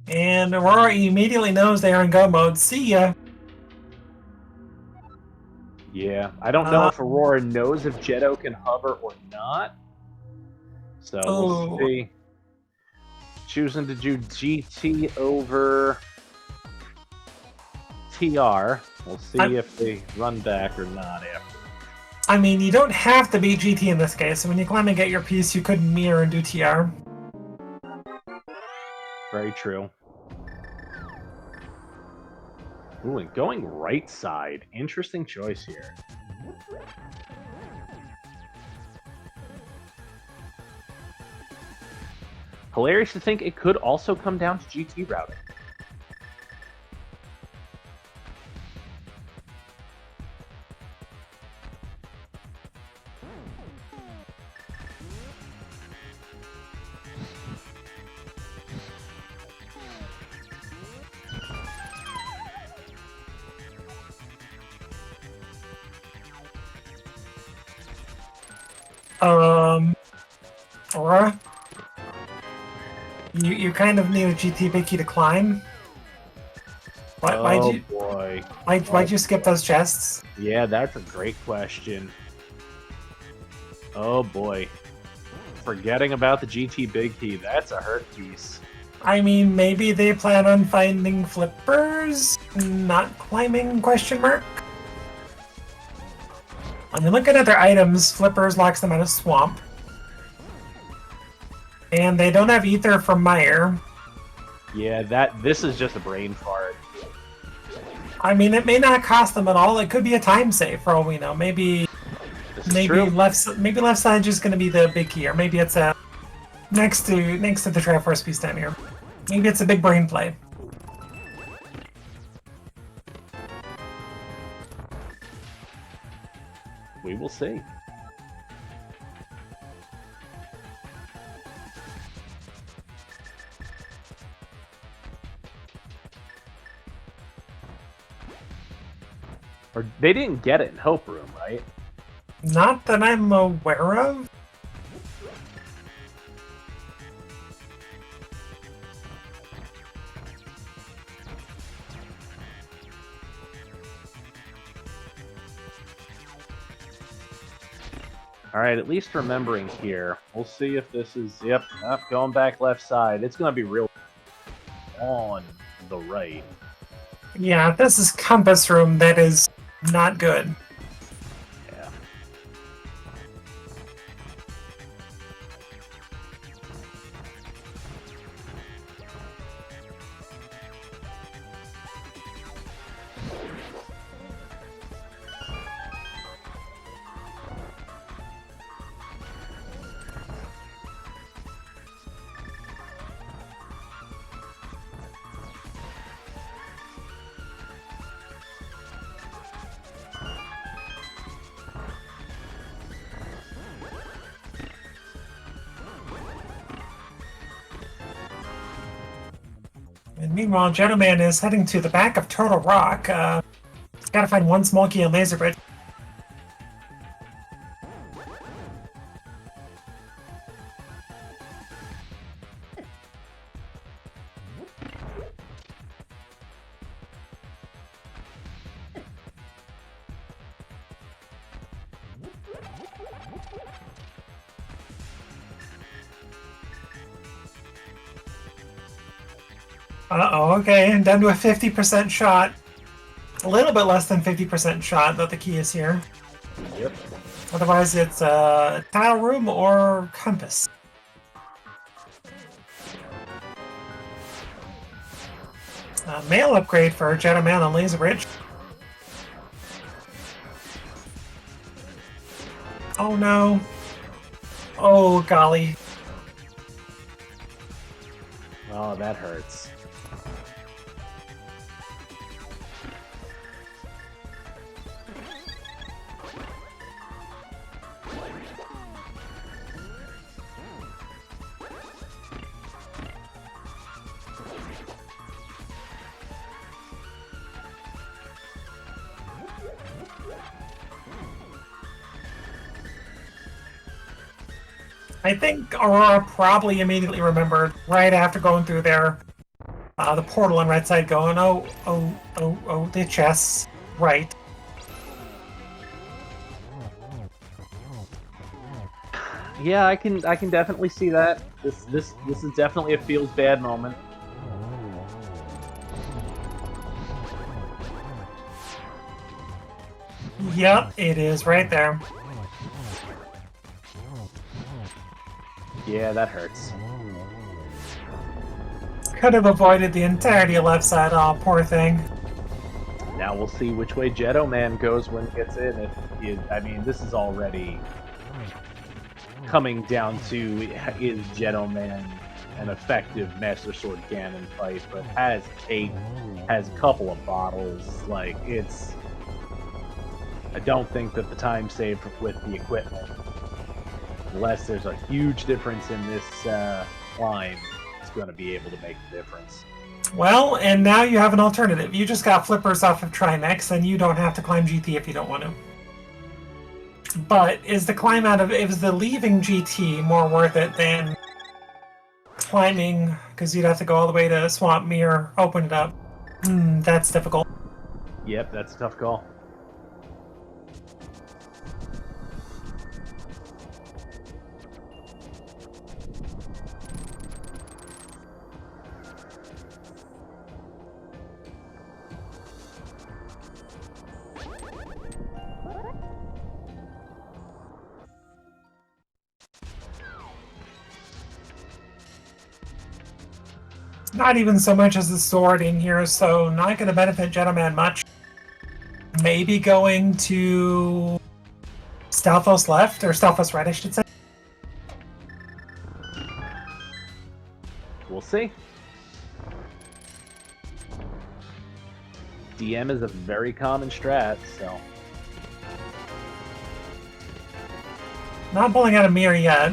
And Aurora immediately knows they are in go mode. See ya. Yeah, I don't know if Aurora knows if Jeddah can hover or not. So we'll see. Choosing to do GT over TR. We'll see if they run back or not after. I mean, you don't have to be GT in this case. So when you climb and get your piece, you could mirror and do TR. Very true. Ooh, and going right side. Interesting choice here. Hilarious to think it could also come down to GT routing. Aurora? You kind of need a GT big key to climb. Why'd you skip those chests? Yeah, that's a great question. Oh boy. Forgetting about the GT big key, that's a hurt piece. I mean, maybe they plan on finding flippers, not climbing, question mark? I mean, looking at their items, flippers locks them out of swamp. And they don't have ether from Meyer. Yeah, this is just a brain fart. I mean, it may not cost them at all. It could be a time save for all we know. Maybe left side just going to be the big key, or maybe it's next to the Triforce piece down here. Maybe it's a big brain play. We will see. Or they didn't get it in Hope Room, right? Not that I'm aware of. All right, at least remembering here. We'll see if this is, yep, going back left side. It's going to be real on the right. Yeah, this is Compass Room. That is not good. Yeah. And meanwhile, Gentleman is heading to the back of Turtle Rock. He's got to find one small key on Laser Bridge. Uh-oh, okay, and down to a 50% shot. A little bit less than 50% shot, but the key is here. Yep. Otherwise, it's Tile Room or Compass. Mail upgrade for Gentleman on Laser Bridge. Oh no. Oh golly. Oh, that hurts. I think Aurora probably immediately remembered right after going through there, the portal on right side going, oh, the chests, right. Yeah, I can definitely see that. This is definitely a feels bad moment. Yep, it is right there. Yeah, that hurts. Could have avoided the entirety of left side. Oh, poor thing. Now we'll see which way Jetto Man goes when he gets in. I mean, this is already coming down to, is Jetto Man an effective Master Sword Ganon fight? But has Cake, has a couple of bottles. Like, it's... I don't think that the time saved with the equipment, unless there's a huge difference in this climb, it's going to be able to make the difference. Well, and now you have an alternative. You just got flippers off of Trimax, and you don't have to climb GT if you don't want to. But is the leaving GT more worth it than climbing? Because you'd have to go all the way to Swamp Mirror, open it up. That's difficult. Yep, that's a tough call. Not even so much as the sword in here, so not going to benefit Gentleman much. Maybe going to Stalfos left, or Stalfos right, I should say. We'll see. DM is a very common strat, so... Not pulling out a mirror yet.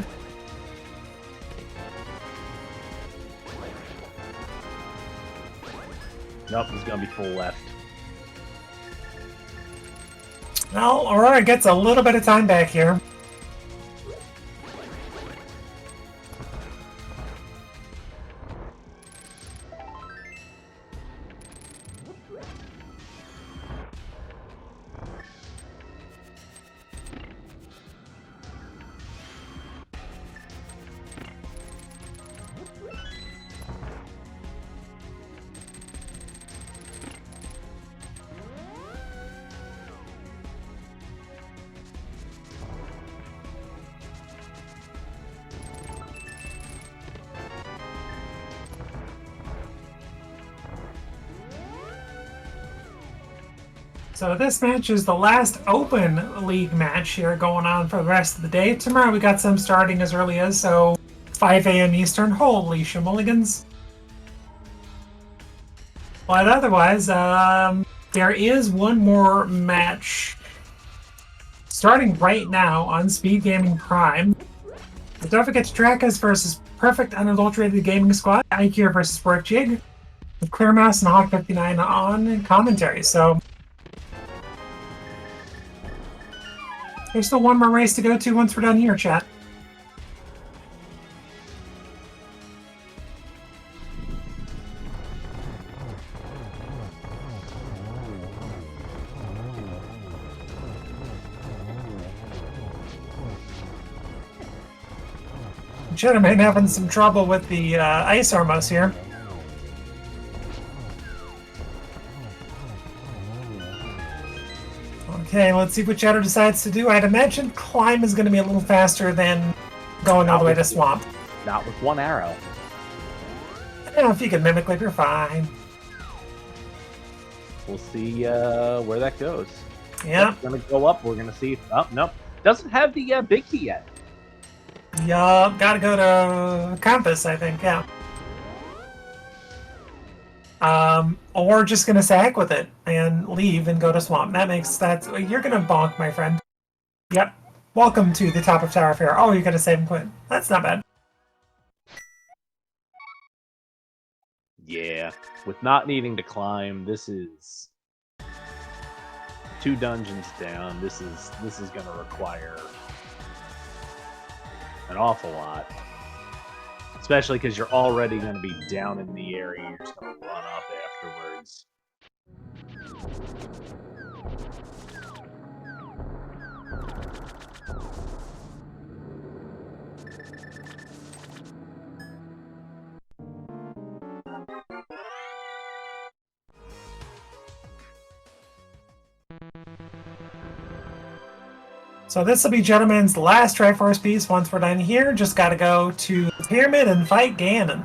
Nope, he's gonna be full left. Well, Aurora gets a little bit of time back here. So this match is the last open league match here going on for the rest of the day. Tomorrow we got some starting as early as 5 a.m. Eastern. Holy shimulligans. But otherwise, there is one more match starting right now on SpeedGaming Prime. But don't forget to track us versus Perfect Unadulterated Gaming Squad, IQ versus WorkJig, with Clearmouse and Hawk59 on commentary. So there's still one more race to go to once we're done here, chat. Gentleman having some trouble with the ice armos here. Okay, let's see what Shadow decides to do. I'd imagine climb is going to be a little faster than going all the way to swamp. Not with one arrow. Yeah, if you can mimic Leap, you're fine. We'll see where that goes. Yeah. It's going to go up. We're going to see. Oh, nope. Doesn't have the big key yet. Yup, gotta go to Compass, I think, yeah. Or just gonna sack with it and leave and go to Swamp. You're gonna bonk, my friend. Yep. Welcome to the top of Tower Fair. Oh, you're gonna save and quit. That's not bad. Yeah. With not needing to climb, this is 2 dungeons down. This is gonna require an awful lot. Especially because you're already going to be down in the area. You're just going to run up afterwards. So this will be Gentleman's last Triforce piece. Once we're done here, just gotta go to the Pyramid and fight Ganon.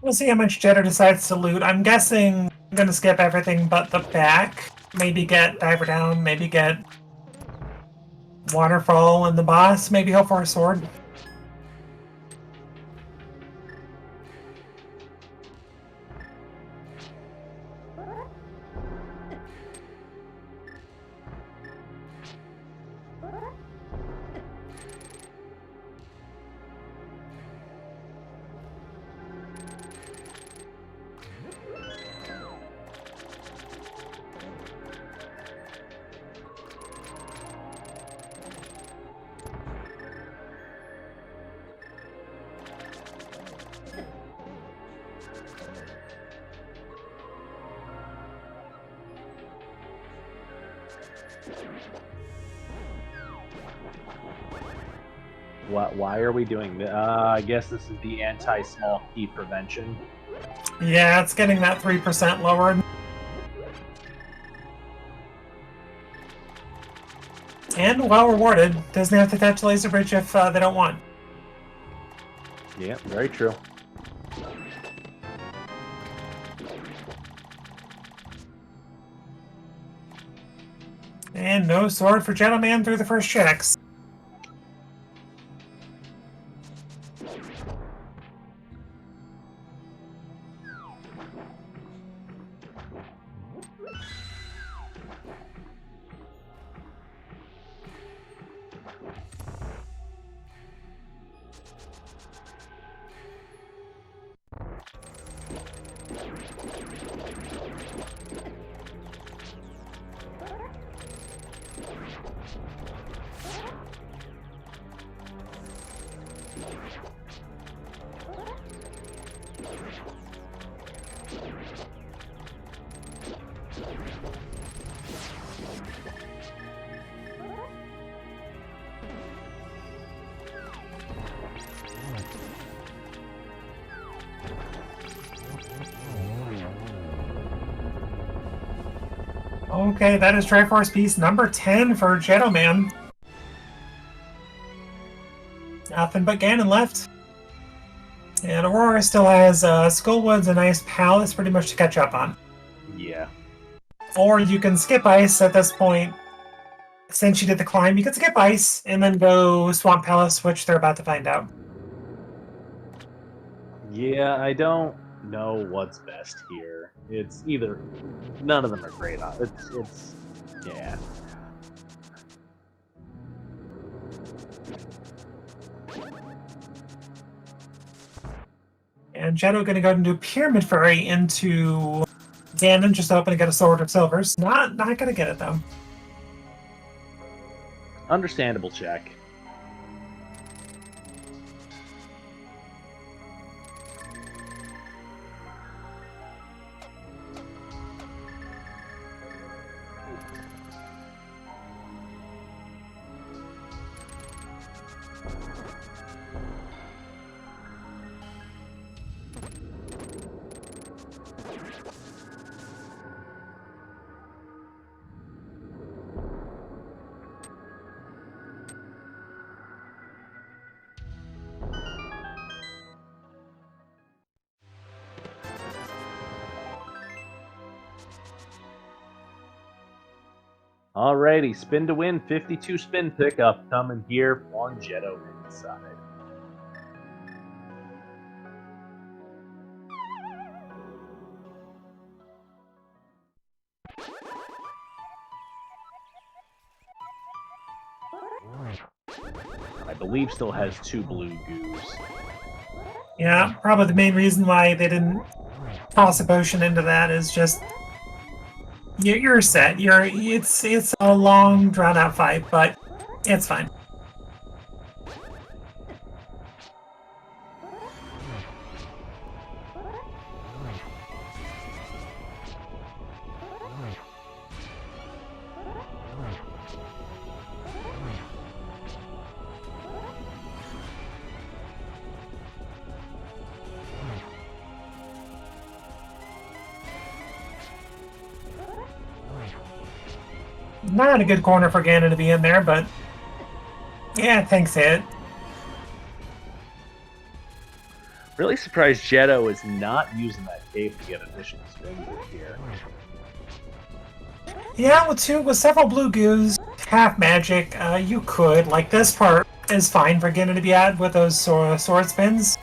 We'll see how much Jetter decides to loot. I'm guessing I'm going to skip everything but the back. Maybe get Diver Down, maybe get Waterfall and the boss. Maybe hope for a sword. Why are we doing this? I guess this is the anti-small key prevention. Yeah, it's getting that 3% lowered. And well rewarded. Doesn't have to touch Laser Bridge if they don't want. Yeah, very true. And no sword for Gentleman through the first checks. Okay, that is Triforce piece number 10 for Gentleman. Nothing but Ganon left. And Aurora still has Skullwoods and Ice Palace pretty much to catch up on. Yeah. Or you can skip Ice at this point. Since you did the climb, you can skip Ice and then go Swamp Palace, which they're about to find out. Yeah, I don't know what's best here. It's either... None of them are great. It's yeah. And Jetto going to go and do Pyramid Furry into Ganon, just hoping to get a Sword of Silvers. Not going to get it, though. Understandable check. Alrighty, spin to win, 52 spin pickup coming here on Jetto inside. I believe still has 2 blue goos. Yeah, probably the main reason why they didn't toss a potion into that is just you're set. It's a long, drawn-out fight, but it's fine. Not a good corner for Ganon to be in there, but yeah, thanks hit. Really surprised Jetto is not using that cave to get additional spins here. Yeah, with several blue goos, half magic, you could. Like, this part is fine for Ganon to be at with those sword spins.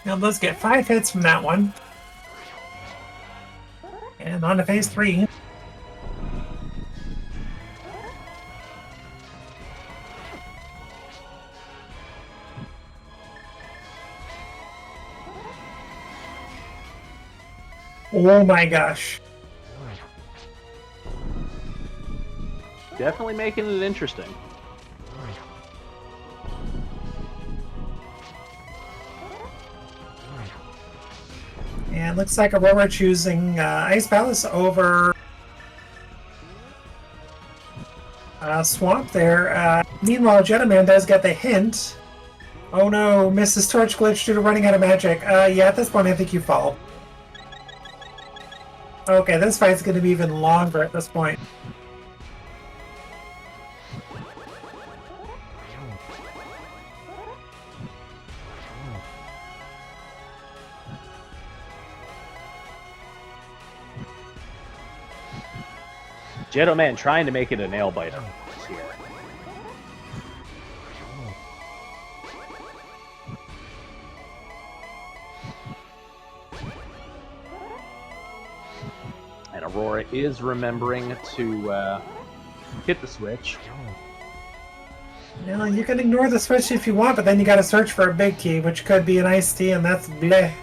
Now let's get 5 hits from that one. And on to phase 3. Oh my gosh. Definitely making it interesting. And looks like Aurora choosing Ice Palace over Swamp there. Meanwhile, Gentleman does get the hint. Oh no, misses Torch Glitch due to running out of magic. Yeah, at this point I think you fall. Okay, this fight's going to be even longer at this point. Jetto Man trying to make it a nail biter here. And Aurora is remembering to hit the switch. Well, you can ignore the switch if you want, but then you gotta search for a big key, which could be an iced tea, and that's bleh.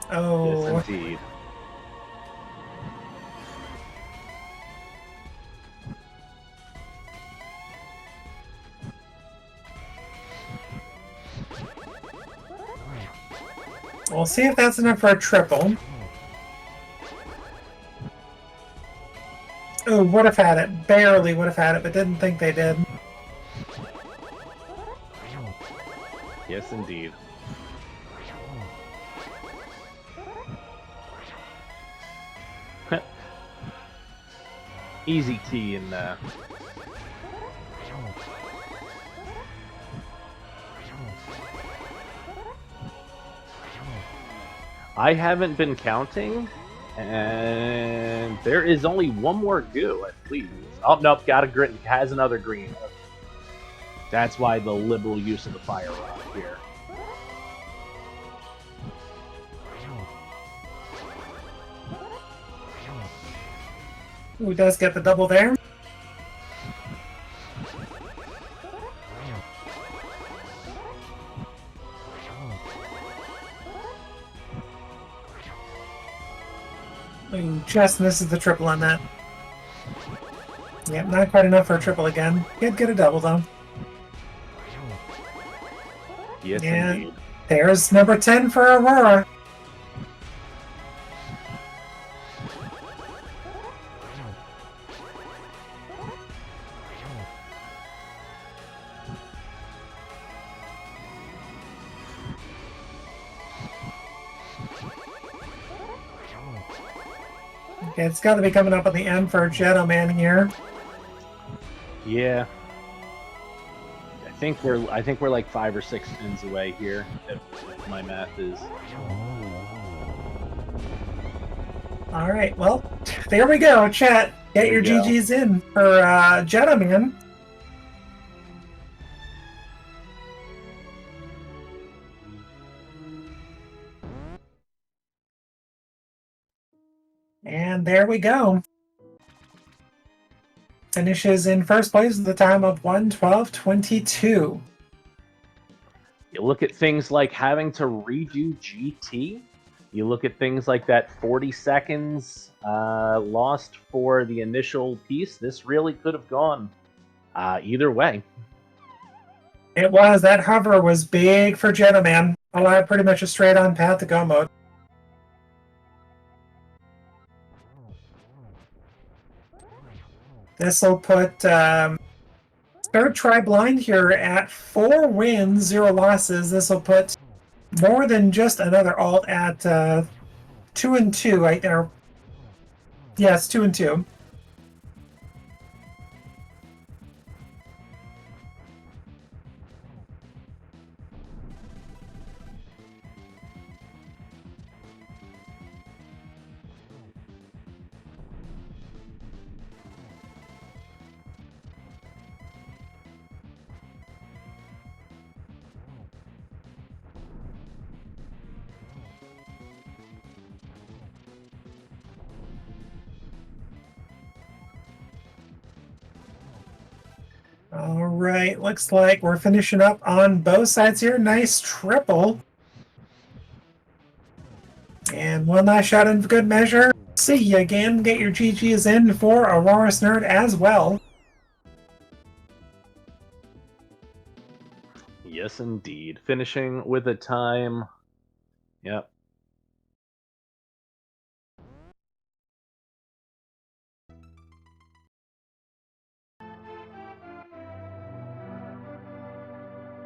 Oh. Yes, indeed. We'll see if that's enough for a triple. Oh, would have had it. Barely would have had it, but didn't think they did. Yes, indeed. Easy T in I haven't been counting, and there is only one more goo, I believe. Oh, nope, got a grit, has another green. That's why the liberal use of the fire rod here. Who does get the double there? Just misses the triple on that. Yep, not quite enough for a triple again. Can't get a double though. Yes, and indeed. There's number 10 for Aurora. Okay, it's got to be coming up at the end for Jetto Man here. Yeah. I think we're like 5 or 6 spins away here, if my math is. All right, well, there we go, chat. Get your GGs in for Jetto Man. And there we go. Finishes in first place with a time of 1:12:22. You look at things like having to redo GT. You look at things like that 40 seconds lost for the initial piece. This really could have gone either way. It was. That hover was big for Jetto Man. Allowed pretty much a straight-on path to go mode. This will put third try blind here at 4 wins, 0 losses. This will put more than just another alt at 2-2 right there. Yes, 2-2. All right, looks like we're finishing up on both sides here. Nice triple. And one last shot in for good measure. See you again. Get your GGs in for Aurora Nerd as well. Yes, indeed. Finishing with a time. Yep.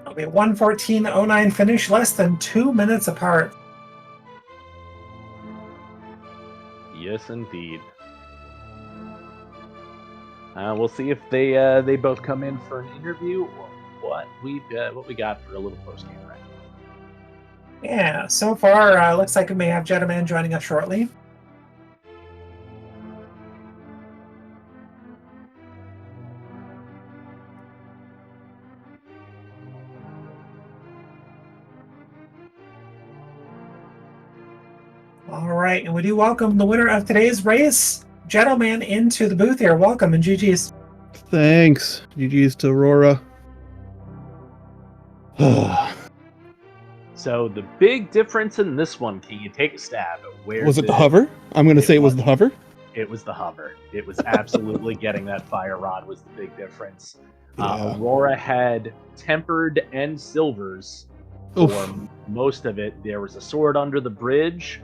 It'll be a 1:14:09 finish, less than 2 minutes apart. Yes, indeed. We'll see if they both come in for an interview or what we got for a little post game right. Yeah, so far looks like we may have Jetto Man joining us shortly. All right, and we do welcome the winner of today's race, Gentleman, into the booth here. Welcome, and GG's. Thanks. GG's to Aurora. So the big difference in this one, can you take a stab at where Was it the hover? I'm going to say it was the hover. It was the hover. It was absolutely getting that fire rod was the big difference. Yeah. Aurora had tempered and silvers for most of it. There was a sword under the bridge,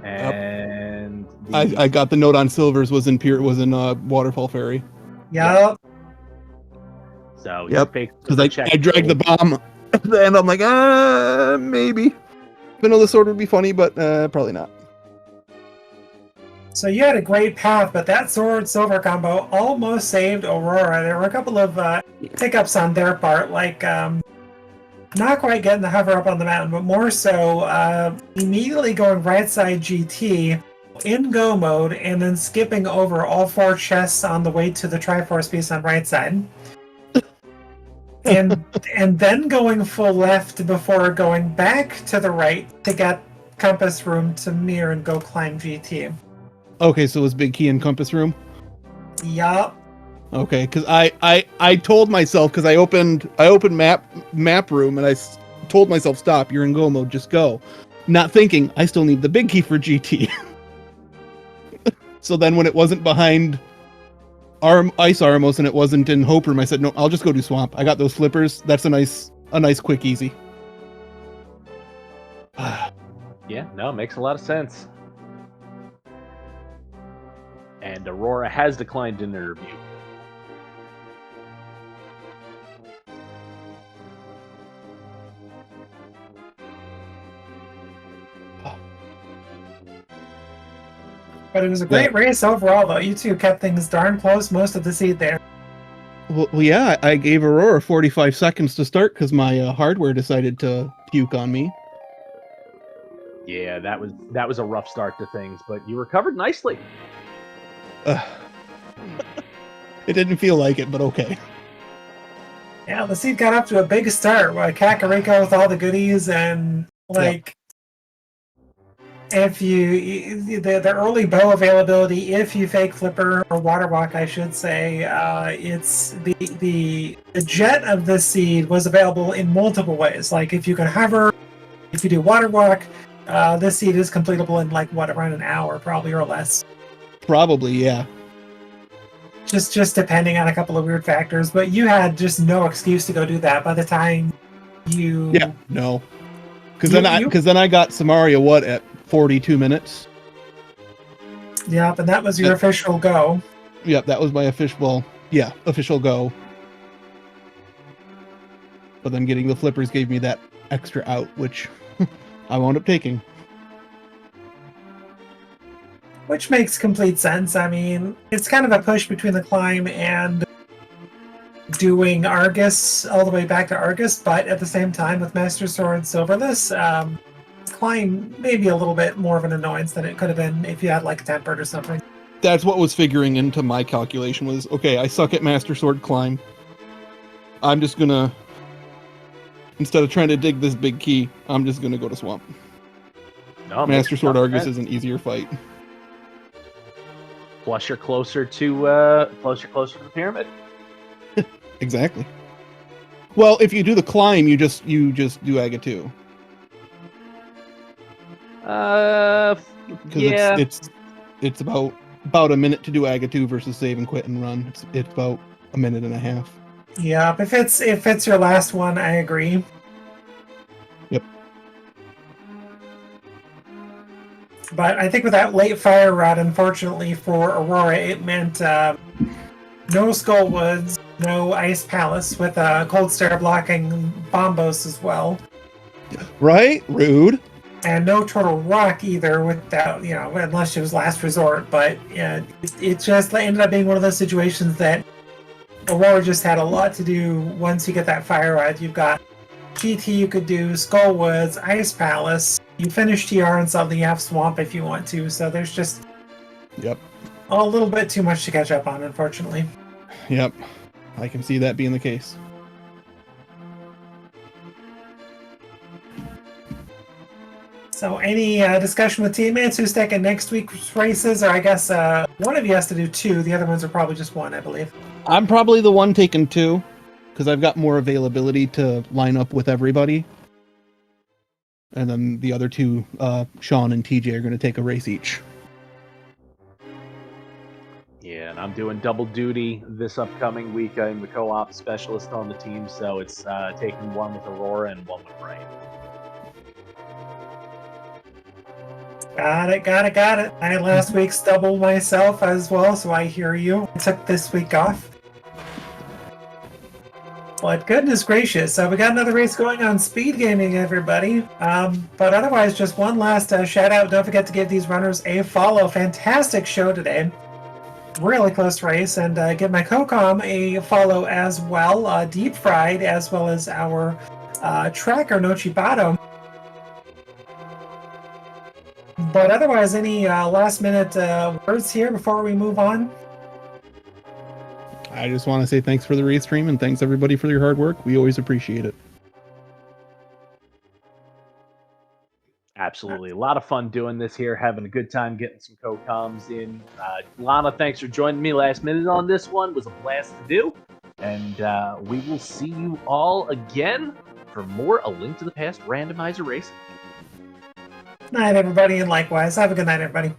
and I got the note on silvers was in Waterfall Fairy. Yep. So because I dragged the bomb at the end. I'm like, maybe. Vanilla sword would be funny, but probably not. So you had a great path, but that sword silver combo almost saved Aurora. There were a couple of hiccups on their part, like not quite getting the hover up on the mountain, but more so immediately going right side GT in go mode and then skipping over all 4 chests on the way to the Triforce piece on right side. and then going full left before going back to the right to get compass room to mirror and go climb GT. Okay, so it was Big Key in compass room? Yup. Okay, because I told myself, because I opened map room and I told myself, stop, you're in go mode, just go. Not thinking, I still need the big key for GT. So then when it wasn't behind Ice Armos and it wasn't in Hope Room, I said, no, I'll just go do Swamp. I got those flippers. That's a nice quick, easy. Yeah, no, it makes a lot of sense. And Aurora has declined an interview. But it was a great race overall, though. You two kept things darn close most of the seed there. Well, yeah, I gave Aurora 45 seconds to start because my hardware decided to puke on me. Yeah, that was a rough start to things, but you recovered nicely. It didn't feel like it, but okay. Yeah, the seed got up to a big start. Kakariko with all the goodies and if you the early bow availability, if you fake flipper or water walk, I should say, it's the jet of this seed was available in multiple ways. Like if you can hover, if you do water walk, this seed is completable in around an hour, probably, or less. Probably, yeah. Just depending on a couple of weird factors, but you had just no excuse to go do that by the time you. Yeah, no. Because then I got Samaria at 42 minutes. Yep, and that was your official go. Yep, that was my official go. But then getting the flippers gave me that extra out, which I wound up taking. Which makes complete sense. I mean, it's kind of a push between the climb and doing Argus all the way back to Argus, but at the same time, with Master Sword Silverless, climb maybe a little bit more of an annoyance than it could have been if you had Tempered or something. That's what was figuring into my calculation was, okay, I suck at Master Sword climb. I'm just gonna, instead of trying to dig this big key, I'm just gonna go to Swamp. No, Master Sword Argus is an easier fight. Plus you're closer to the pyramid. Exactly. Well, if you do the climb, you just do Aga 2. Yeah. It's about a minute to do Aga 2 versus save and quit and run. It's about a minute and a half. Yeah, if it's your last one, I agree. Yep. But I think with that late fire rod, unfortunately for Aurora, it meant no Skull Woods, no Ice Palace, with Cold Stare blocking Bombos as well. Right? Rude. And no Turtle Rock either, without, unless it was last resort. But it just ended up being one of those situations that Aurora just had a lot to do once you get that fire rod. You've got GT you could do, Skull Woods, Ice Palace. You finish TR and suddenly you have Swamp if you want to. So there's just a little bit too much to catch up on, unfortunately. Yep. I can see that being the case. So any discussion with teammates who's taking next week's races? Or I guess one of you has to do 2. The other ones are probably just 1, I believe. I'm probably the one taking 2 because I've got more availability to line up with everybody. And then the other 2, Sean and TJ, are going to take a race each. Yeah, and I'm doing double duty this upcoming week. I'm the co-op specialist on the team, so it's taking 1 with Aurora and 1 with Rain. Got it. I had last week's double myself as well, so I hear you. I took this week off. But goodness gracious, we got another race going on SpeedGaming, everybody. But otherwise, just one last shout out. Don't forget to give these runners a follow. Fantastic show today. Really close race. And give my co-com a follow as well. Deep Fried, as well as our tracker, Nochibato. But otherwise, any last minute words here before we move on? I just want to say thanks for the race stream and thanks everybody for your hard work. We always appreciate it. Absolutely. A lot of fun doing this here, having a good time getting some co-coms in. Lana, thanks for joining me last minute on this one. It was a blast to do. And we will see you all again for more A Link to the Past Randomizer racing. Night, everybody, and likewise. Have a good night, everybody.